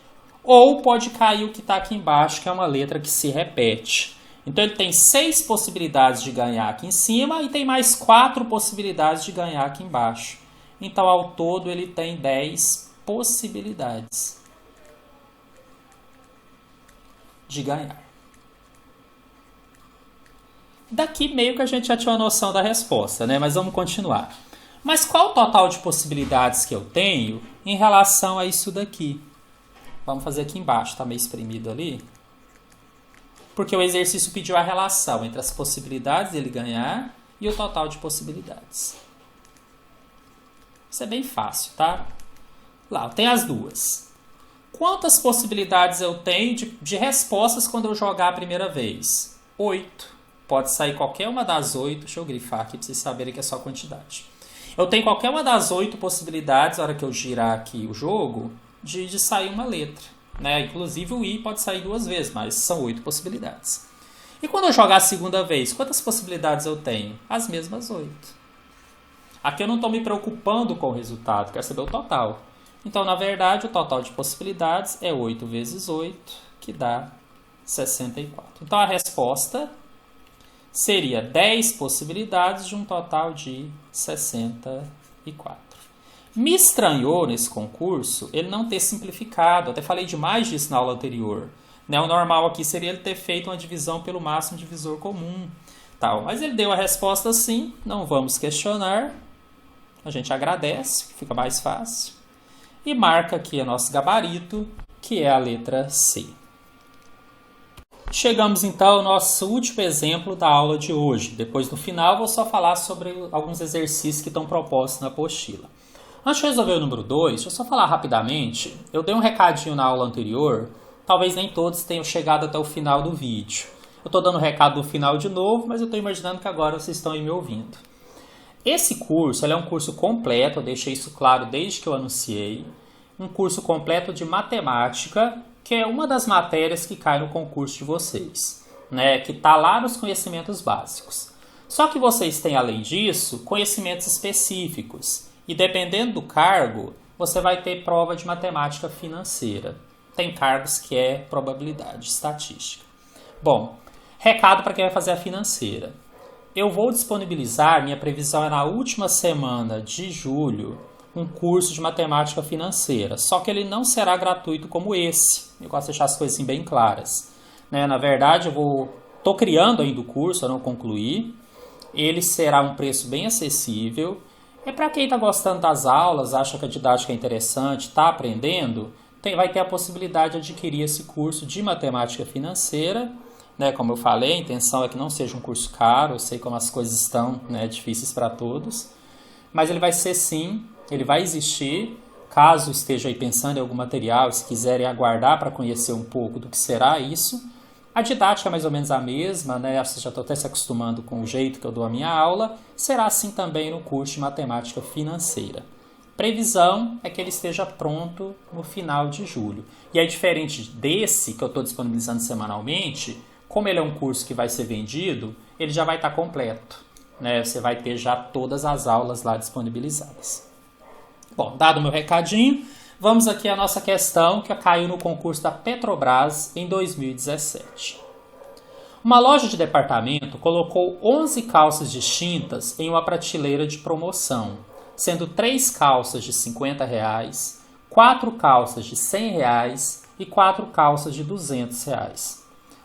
ou pode cair o que está aqui embaixo, que é uma letra que se repete. Então ele tem 6 possibilidades de ganhar aqui em cima e tem mais 4 possibilidades de ganhar aqui embaixo. Então, ao todo, ele tem 10 possibilidades de ganhar. Daqui meio que a gente já tinha uma noção da resposta, né? Mas vamos continuar. Mas qual o total de possibilidades que eu tenho em relação a isso daqui? Vamos fazer aqui embaixo, está meio espremido ali. Porque o exercício pediu a relação entre as possibilidades dele ganhar e o total de possibilidades. Isso é bem fácil, tá? Lá, tem as duas. Quantas possibilidades eu tenho de respostas quando eu jogar a primeira vez? 8. Pode sair qualquer uma das 8. Deixa eu grifar aqui para vocês saberem que é só quantidade. Eu tenho qualquer uma das 8 possibilidades, na hora que eu girar aqui o jogo, de sair uma letra. Né? Inclusive o I pode sair 2 vezes, mas são 8 possibilidades. E quando eu jogar a segunda vez, quantas possibilidades eu tenho? As mesmas 8. Aqui eu não estou me preocupando com o resultado, quero saber o total. Então, na verdade, o total de possibilidades é 8 vezes 8, que dá 64. Então, a resposta seria 10 possibilidades de um total de 64. Me estranhou nesse concurso ele não ter simplificado. Até falei demais disso na aula anterior. Né? O normal aqui seria ele ter feito uma divisão pelo máximo divisor comum. Tal. Mas ele deu a resposta sim, não vamos questionar. A gente agradece, fica mais fácil. E marca aqui o nosso gabarito, que é a letra C. Chegamos então ao nosso último exemplo da aula de hoje. Depois, no final, vou só falar sobre alguns exercícios que estão propostos na apostila. Antes de resolver o número 2, deixa eu só falar rapidamente. Eu dei um recadinho na aula anterior, talvez nem todos tenham chegado até o final do vídeo. Eu estou dando o recado no final de novo, mas eu estou imaginando que agora vocês estão aí me ouvindo. Esse curso é um curso completo, eu deixei isso claro desde que eu anunciei. Um curso completo de matemática, que é uma das matérias que cai no concurso de vocês, né? Que está lá nos conhecimentos básicos. Só que vocês têm, além disso, conhecimentos específicos. E dependendo do cargo, você vai ter prova de matemática financeira. Tem cargos que é probabilidade, estatística. Bom, recado para quem vai fazer a financeira. Eu vou disponibilizar, minha previsão é na última semana de julho, um curso de matemática financeira. Só que ele não será gratuito como esse. Eu gosto de deixar as coisas assim bem claras. Né? Na verdade, estou criando ainda o curso, eu não concluí. Ele será um preço bem acessível. É para quem está gostando das aulas, acha que a didática é interessante, está aprendendo, vai ter a possibilidade de adquirir esse curso de matemática financeira. Né, como eu falei, a intenção é que não seja um curso caro, eu sei como as coisas estão, né, difíceis para todos, mas ele vai ser sim, ele vai existir, caso esteja aí pensando em algum material, se quiserem aguardar para conhecer um pouco do que será isso. A didática é mais ou menos a mesma, né, você já está até se acostumando com o jeito que eu dou a minha aula, será assim também no curso de matemática financeira. Previsão é que ele esteja pronto no final de julho. E aí, diferente desse que eu estou disponibilizando semanalmente, como ele é um curso que vai ser vendido, ele já vai estar completo. Né? Você vai ter já todas as aulas lá disponibilizadas. Bom, dado o meu recadinho, vamos aqui à nossa questão que caiu no concurso da Petrobras em 2017. Uma loja de departamento colocou 11 calças distintas em uma prateleira de promoção, sendo 3 calças de R$50, 4 calças de R$100 e 4 calças de R$200.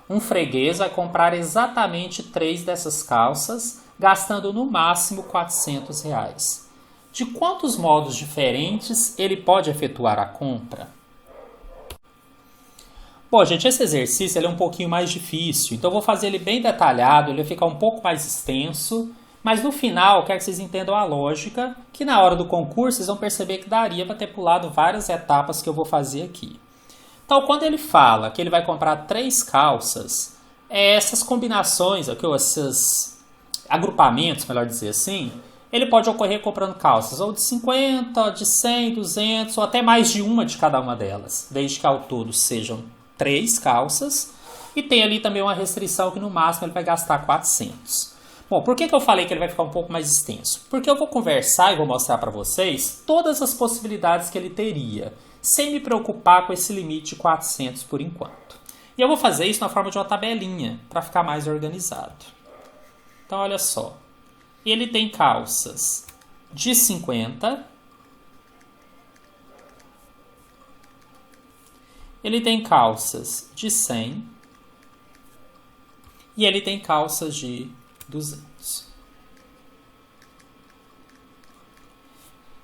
Um freguês vai comprar exatamente 3 dessas calças, gastando no máximo R$400. De quantos modos diferentes ele pode efetuar a compra? Bom, gente, esse exercício ele é um pouquinho mais difícil, então eu vou fazer ele bem detalhado, ele vai ficar um pouco mais extenso, mas no final eu quero que vocês entendam a lógica, que na hora do concurso vocês vão perceber que daria para ter pulado várias etapas que eu vou fazer aqui. Então, quando ele fala que ele vai comprar 3 calças, essas combinações, esses agrupamentos, melhor dizer assim, ele pode ocorrer comprando calças ou de 50, de 100, 200 ou até mais de uma de cada uma delas, desde que ao todo sejam 3 calças. E tem ali também uma restrição que no máximo ele vai gastar 400. Bom, por que eu falei que ele vai ficar um pouco mais extenso? Porque eu vou conversar e vou mostrar para vocês todas as possibilidades que ele teria, sem me preocupar com esse limite de 400 por enquanto. E eu vou fazer isso na forma de uma tabelinha, para ficar mais organizado. Então, olha só. Ele tem calças de 50. Ele tem calças de 100. E ele tem calças de 200.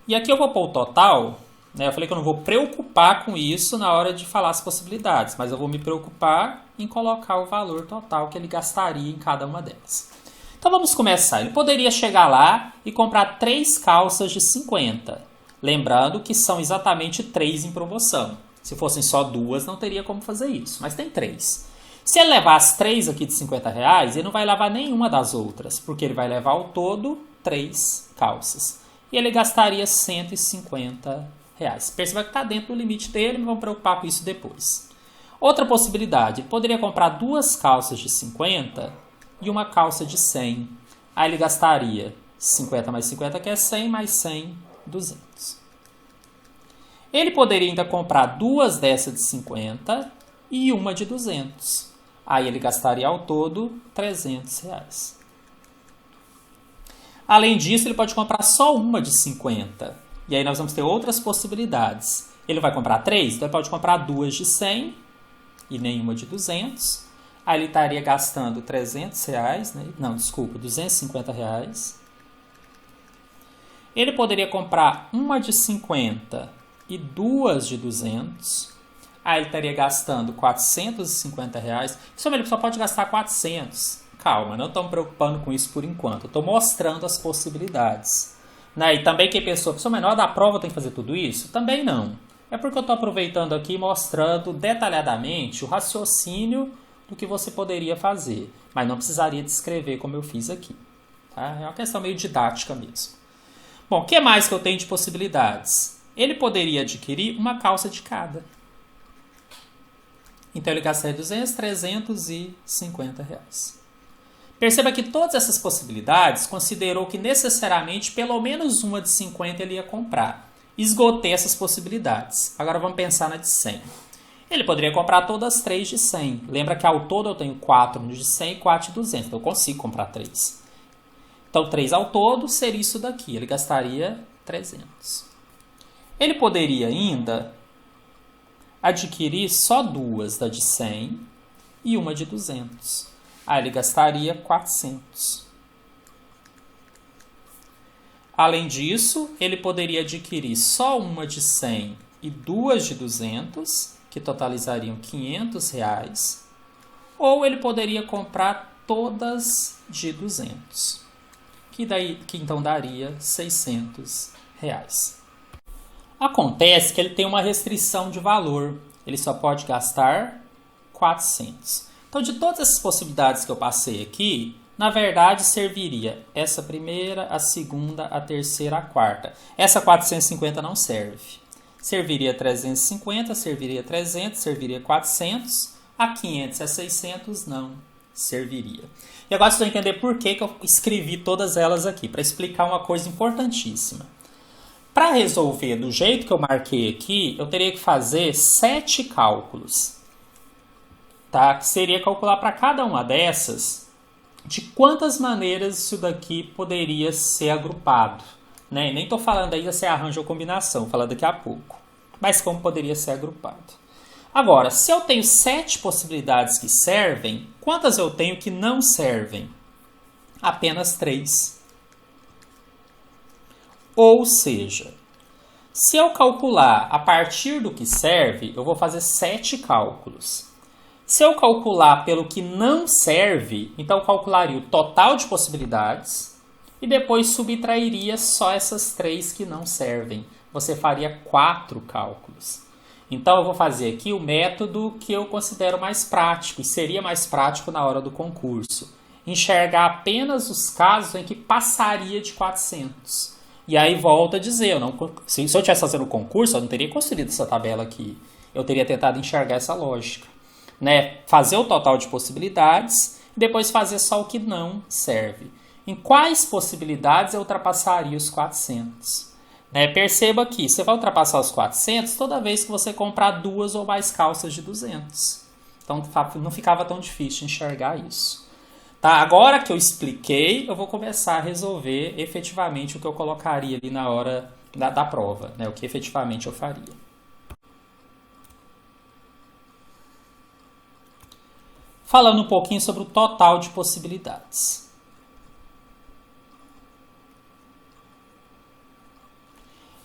E aqui eu vou pôr o total, né? Eu falei que eu não vou preocupar com isso na hora de falar as possibilidades, mas eu vou me preocupar em colocar o valor total que ele gastaria em cada uma delas. Então vamos começar. Ele poderia chegar lá e comprar 3 calças de 50. Lembrando que são exatamente 3 em promoção. Se fossem só 2, não teria como fazer isso, mas tem 3. Se ele levar as 3 aqui de 50 reais, ele não vai levar nenhuma das outras, porque ele vai levar ao todo 3 calças. E ele gastaria 150 reais. Perceba que está dentro do limite dele, não vamos preocupar com isso depois. Outra possibilidade, ele poderia comprar 2 calças de 50 e uma calça de 100. Aí ele gastaria 50 mais 50, que é 100, mais 100, 200. Ele poderia ainda comprar 2 dessas de 50 e uma de 200. Aí ele gastaria ao todo 300 reais. Além disso, ele pode comprar só uma de 50. E aí nós vamos ter outras possibilidades. Ele vai comprar 3, então ele pode comprar 2 de 100 e nenhuma de 200. Aí ele estaria gastando 300 reais, né? Não, desculpa, 250 reais. Ele poderia comprar uma de 50 e 2 de 200. Aí ele estaria gastando 450 reais. Ele só pode gastar 400. Calma, não estamos preocupando com isso por enquanto. Eu estou mostrando as possibilidades. Né? E também quem pensou, professor, menor da prova tem que fazer tudo isso? Também não. É porque eu estou aproveitando aqui e mostrando detalhadamente o raciocínio do que você poderia fazer. Mas não precisaria descrever como eu fiz aqui. Tá? É uma questão meio didática mesmo. Bom, o que mais que eu tenho de possibilidades? Ele poderia adquirir uma calça de cada. Então, ele gastaria 200, 350 reais. Perceba que todas essas possibilidades considerou que necessariamente pelo menos uma de 50 ele ia comprar. Esgotei essas possibilidades. Agora vamos pensar na de 100. Ele poderia comprar todas as 3 de 100. Lembra que ao todo eu tenho 4 de 100 e 4 de 200. Então eu consigo comprar 3. Então 3 ao todo seria isso daqui. Ele gastaria 300. Ele poderia ainda adquirir só 2 da de 100 e uma de 200. Aí ele gastaria 400. Além disso, ele poderia adquirir só uma de 100 e 2 de 200, que totalizariam 500 reais. Ou ele poderia comprar todas de 200, que então daria 600 reais. Acontece que ele tem uma restrição de valor. Ele só pode gastar 400. Então, de todas essas possibilidades que eu passei aqui, na verdade, serviria essa primeira, a segunda, a terceira, a quarta. Essa 450 não serve. Serviria 350, serviria 300, serviria 400. A 500 e a 600 não serviria. E agora vocês vão entender por que eu escrevi todas elas aqui, para explicar uma coisa importantíssima. Para resolver do jeito que eu marquei aqui, eu teria que fazer 7 cálculos. Tá? Que seria calcular para cada uma dessas de quantas maneiras isso daqui poderia ser agrupado. Né? Nem estou falando ainda se é arranjo ou combinação, vou falar daqui a pouco. Mas como poderia ser agrupado. Agora, se eu tenho 7 possibilidades que servem, quantas eu tenho que não servem? Apenas 3. Ou seja, se eu calcular a partir do que serve, eu vou fazer 7 cálculos. Se eu calcular pelo que não serve, então eu calcularia o total de possibilidades e depois subtrairia só essas 3 que não servem. Você faria 4 cálculos. Então eu vou fazer aqui o método que eu considero mais prático e seria mais prático na hora do concurso. Enxergar apenas os casos em que passaria de 400. E aí volto a dizer, se eu estivesse fazendo o concurso, eu não teria construído essa tabela aqui. Eu teria tentado enxergar essa lógica. Né? Fazer o total de possibilidades e depois fazer só o que não serve. Em quais possibilidades eu ultrapassaria os 400? Né? Perceba que você vai ultrapassar os 400 toda vez que você comprar 2 ou mais calças de 200. Então não ficava tão difícil enxergar isso. Tá? Agora que eu expliquei, eu vou começar a resolver efetivamente o que eu colocaria ali na hora da prova, né? O que efetivamente eu faria. Falando um pouquinho sobre o total de possibilidades.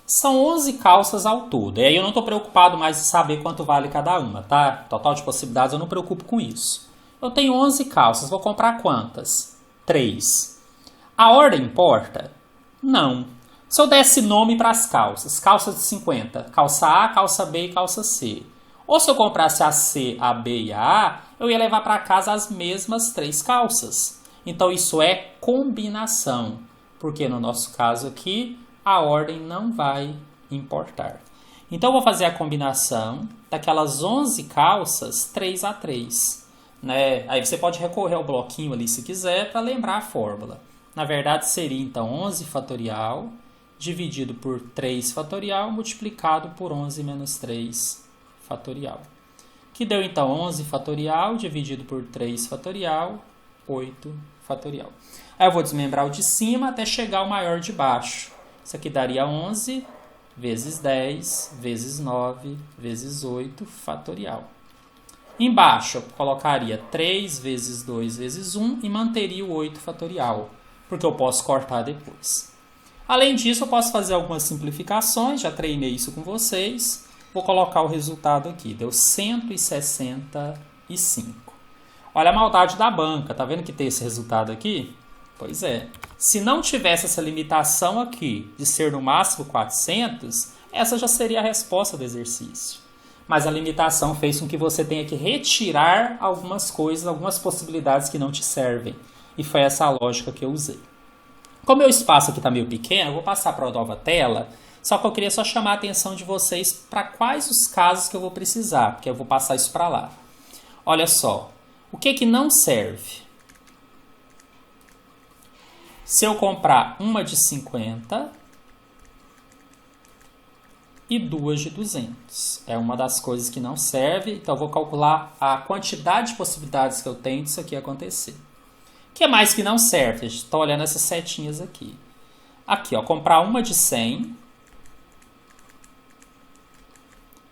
São 11 calças ao todo. E aí eu não estou preocupado mais em saber quanto vale cada uma, tá? Total de possibilidades eu não me preocupo com isso. Eu tenho 11 calças, vou comprar quantas? 3. A ordem importa? Não. Se eu desse nome para as calças, calças de 50, calça A, calça B e calça C. Ou se eu comprasse a C, a B e a A, eu ia levar para casa as mesmas 3 calças. Então isso é combinação, porque no nosso caso aqui, a ordem não vai importar. Então eu vou fazer a combinação daquelas 11 calças 3 a 3. Né? Aí você pode recorrer ao bloquinho ali se quiser para lembrar a fórmula. Na verdade seria então 11 fatorial dividido por 3 fatorial multiplicado por 11 menos 3 fatorial. Que deu então 11 fatorial dividido por 3 fatorial, 8 fatorial. Aí eu vou desmembrar o de cima até chegar ao maior de baixo. Isso aqui daria 11 vezes 10 vezes 9 vezes 8 fatorial. Embaixo eu colocaria 3 vezes 2 vezes 1 e manteria o 8 fatorial, porque eu posso cortar depois. Além disso, eu posso fazer algumas simplificações, já treinei isso com vocês. Vou colocar o resultado aqui, deu 165. Olha a maldade da banca, tá vendo que tem esse resultado aqui? Pois é, se não tivesse essa limitação aqui de ser no máximo 400, essa já seria a resposta do exercício. Mas a limitação fez com que você tenha que retirar algumas coisas, algumas possibilidades que não te servem. E foi essa a lógica que eu usei. Como meu espaço aqui está meio pequeno, eu vou passar para a nova tela, só que eu queria só chamar a atenção de vocês para quais os casos que eu vou precisar, porque eu vou passar isso para lá. Olha só, o que não serve? Se eu comprar uma de 50 e 2 de 200. É uma das coisas que não serve, então eu vou calcular a quantidade de possibilidades que eu tenho disso aqui acontecer. O que mais que não serve? A gente está olhando essas setinhas aqui. Aqui, ó, comprar uma de 100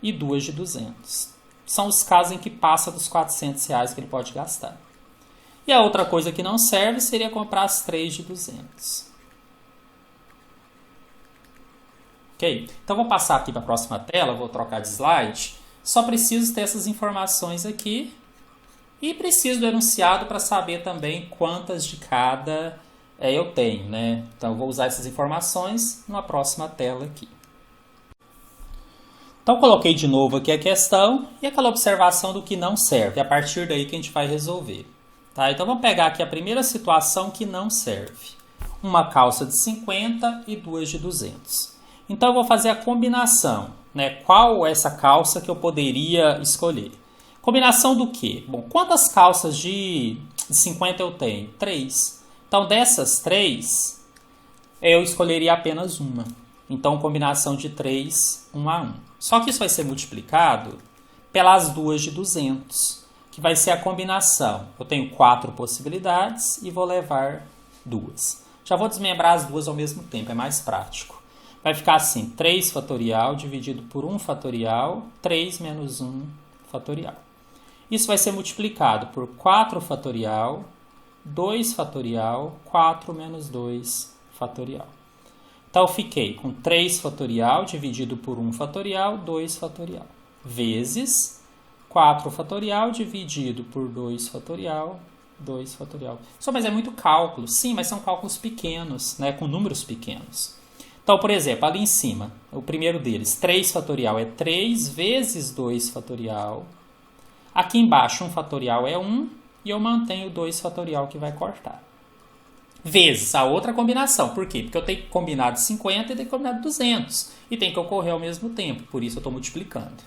e 2 de 200. São os casos em que passa dos R$400 que ele pode gastar. E a outra coisa que não serve seria comprar as 3 de 200. Ok? Então, vou passar aqui para a próxima tela, vou trocar de slide. Só preciso ter essas informações aqui. E preciso do enunciado para saber também quantas de cada eu tenho, né? Então, eu vou usar essas informações numa próxima tela aqui. Então, coloquei de novo aqui a questão e aquela observação do que não serve. É a partir daí que a gente vai resolver. Tá? Então, vamos pegar aqui a primeira situação que não serve. Uma calça de 50 e 2 de 200. Então, eu vou fazer a combinação. Né? Qual é essa calça que eu poderia escolher? Combinação do quê? Bom, quantas calças de 50 eu tenho? 3. Então, dessas 3, eu escolheria apenas uma. Então, combinação de 3, 1 a 1. Só que isso vai ser multiplicado pelas 2 de 200, que vai ser a combinação. Eu tenho 4 possibilidades e vou levar 2. Já vou desmembrar as duas ao mesmo tempo, é mais prático. Vai ficar assim, 3 fatorial dividido por 1 fatorial, 3 menos 1 fatorial. Isso vai ser multiplicado por 4 fatorial, 2 fatorial, 4 menos 2 fatorial. Então, eu fiquei com 3 fatorial dividido por 1 fatorial, 2 fatorial, vezes 4 fatorial dividido por 2 fatorial, 2 fatorial. Só, mas é muito cálculo. Sim, mas são cálculos pequenos, né, com números pequenos. Então, por exemplo, ali em cima, o primeiro deles, 3 fatorial é 3 vezes 2 fatorial. Aqui embaixo, 1 fatorial é 1 e eu mantenho 2 fatorial que vai cortar. Vezes a outra combinação. Por quê? Porque eu tenho que combinar de 50 e tenho que combinar de 200. E tem que ocorrer ao mesmo tempo. Por isso eu estou multiplicando.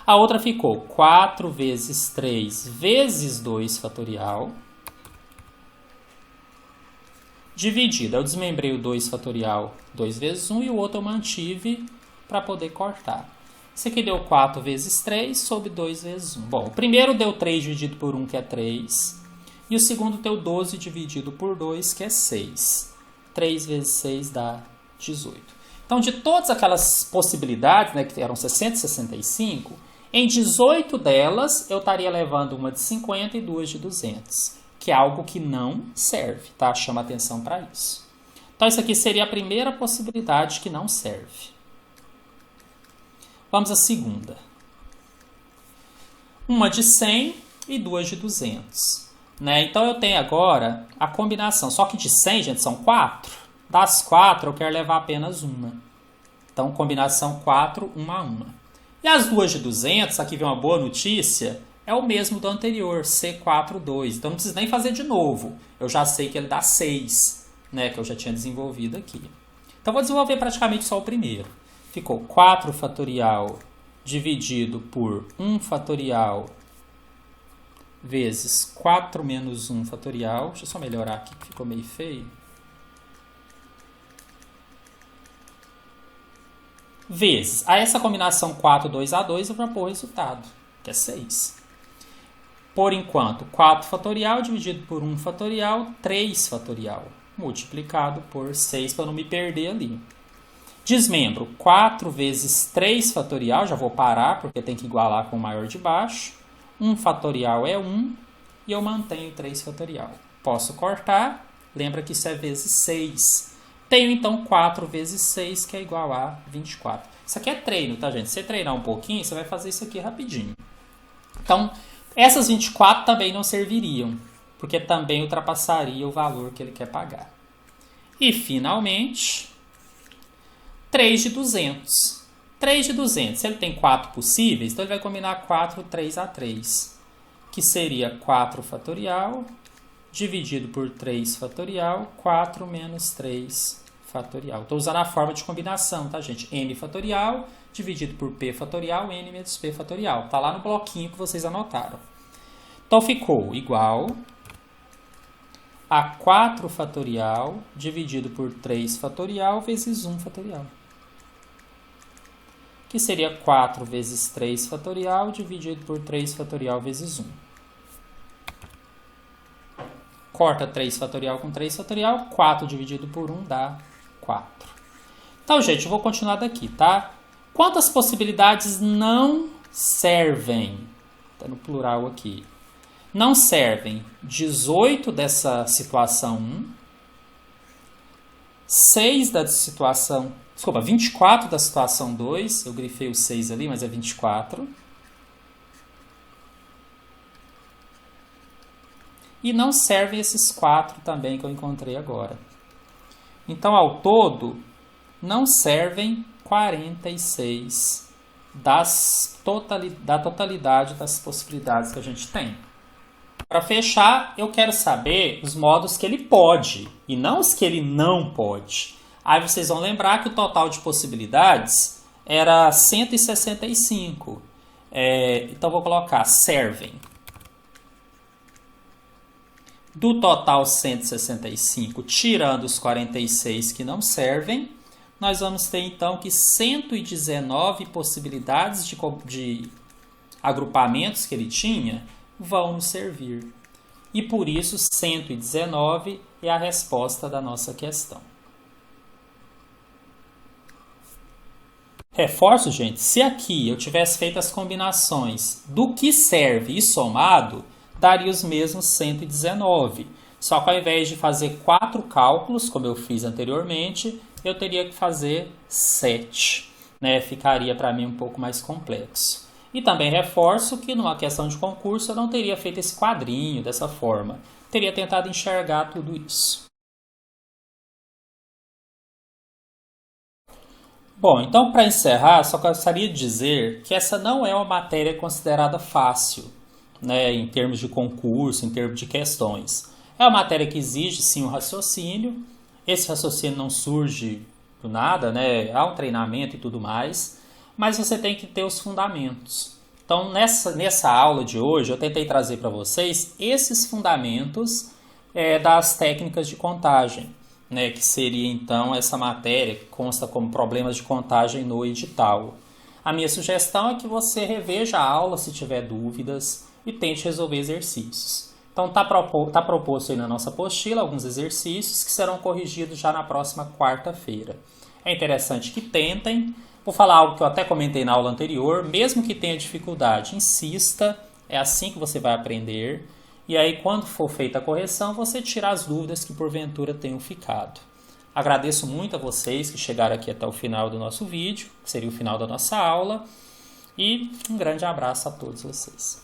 A outra ficou 4 vezes 3 vezes 2 fatorial. dividido. Eu desmembrei o 2 fatorial 2 vezes 1 e o outro eu mantive para poder cortar. Isso aqui deu 4 vezes 3 sobre 2 vezes 1. Bom, o primeiro deu 3 dividido por 1, que é 3. E o segundo deu 12 dividido por 2, que é 6. 3 vezes 6 dá 18. Então, de todas aquelas possibilidades, né, que eram 665, em 18 delas eu estaria levando uma de 50 e duas de 200, que é algo que não serve, tá? Chama atenção para isso. Então, isso aqui seria a primeira possibilidade que não serve. Vamos à segunda. Uma de 100 e duas de 200. Né? Então, eu tenho agora a combinação. Só que de 100, gente, são 4. Das 4, eu quero levar apenas uma. Então, combinação 4, 1 a 1. E as duas de 200, aqui vem uma boa notícia, é o mesmo do anterior, C4, 2. Então, não preciso nem fazer de novo. Eu já sei que ele dá 6, né? Que eu já tinha desenvolvido aqui. Então, vou desenvolver praticamente só o primeiro. Ficou 4 fatorial dividido por 1 fatorial vezes 4 menos 1 fatorial. Deixa eu só melhorar aqui que ficou meio feio. Vezes. A essa combinação 4, 2 a 2 eu vou pôr o resultado, que é 6. Por enquanto, 4 fatorial dividido por 1 fatorial, 3 fatorial, multiplicado por 6 para não me perder ali. Desmembro 4 vezes 3 fatorial, já vou parar porque tem que igualar com o maior de baixo. 1 fatorial é 1 e eu mantenho 3 fatorial. Posso cortar, lembra que isso é vezes 6. Tenho então 4 vezes 6, que é igual a 24. Isso aqui é treino, tá, gente? Se você treinar um pouquinho, você vai fazer isso aqui rapidinho. Então, essas 24 também não serviriam, porque também ultrapassaria o valor que ele quer pagar. E, finalmente, 3 de 200. 3 de 200, se ele tem 4 possíveis, então ele vai combinar 4, 3 a 3, que seria 4 fatorial dividido por 3 fatorial, 4 menos 3 fatorial. Estou usando a forma de combinação, tá, gente? M fatorial dividido por P fatorial, N menos P fatorial. Está lá no bloquinho que vocês anotaram. Então, ficou igual a 4 fatorial dividido por 3 fatorial vezes 1 fatorial. Que seria 4 vezes 3 fatorial dividido por 3 fatorial vezes 1. Corta 3 fatorial com 3 fatorial, 4 dividido por 1 dá 4. Então, gente, eu vou continuar daqui, tá? Quantas possibilidades não servem? Está no plural aqui. Não servem 18 dessa situação 1, 6 da situação... Desculpa, 24 da situação 2. Eu grifei o 6 ali, mas é 24. E não servem esses 4 também que eu encontrei agora. Então, ao todo, não servem 46 da totalidade das possibilidades que a gente tem. Para fechar, eu quero saber os modos que ele pode e não os que ele não pode. Aí vocês vão lembrar que o total de possibilidades era 165. Então, vou colocar servem. Do total 165, tirando os 46 que não servem, nós vamos ter então que 119 possibilidades de agrupamentos que ele tinha vão nos servir. E por isso 119 é a resposta da nossa questão. Reforço, gente, se aqui eu tivesse feito as combinações do que serve e somado, daria os mesmos 119. Só que ao invés de fazer 4 cálculos, como eu fiz anteriormente, eu teria que fazer 7. Né? Ficaria para mim um pouco mais complexo. E também reforço que numa questão de concurso eu não teria feito esse quadrinho dessa forma. Teria tentado enxergar tudo isso. Bom, então para encerrar, só gostaria de dizer que essa não é uma matéria considerada fácil, né, em termos de concurso, em termos de questões. É uma matéria que exige, sim, um raciocínio. Esse raciocínio não surge do nada, né? Há um treinamento e tudo mais, mas você tem que ter os fundamentos. Então, nessa aula de hoje, eu tentei trazer para vocês esses fundamentos das técnicas de contagem. né, que seria então essa matéria que consta como problemas de contagem no edital. A minha sugestão é que você reveja a aula se tiver dúvidas e tente resolver exercícios. Então tá proposto aí na nossa apostila alguns exercícios que serão corrigidos já na próxima quarta-feira. É interessante que tentem. Vou falar algo que eu até comentei na aula anterior, mesmo que tenha dificuldade, insista, é assim que você vai aprender. E aí, quando for feita a correção, você tira as dúvidas que porventura tenham ficado. Agradeço muito a vocês que chegaram aqui até o final do nosso vídeo, que seria o final da nossa aula. E um grande abraço a todos vocês.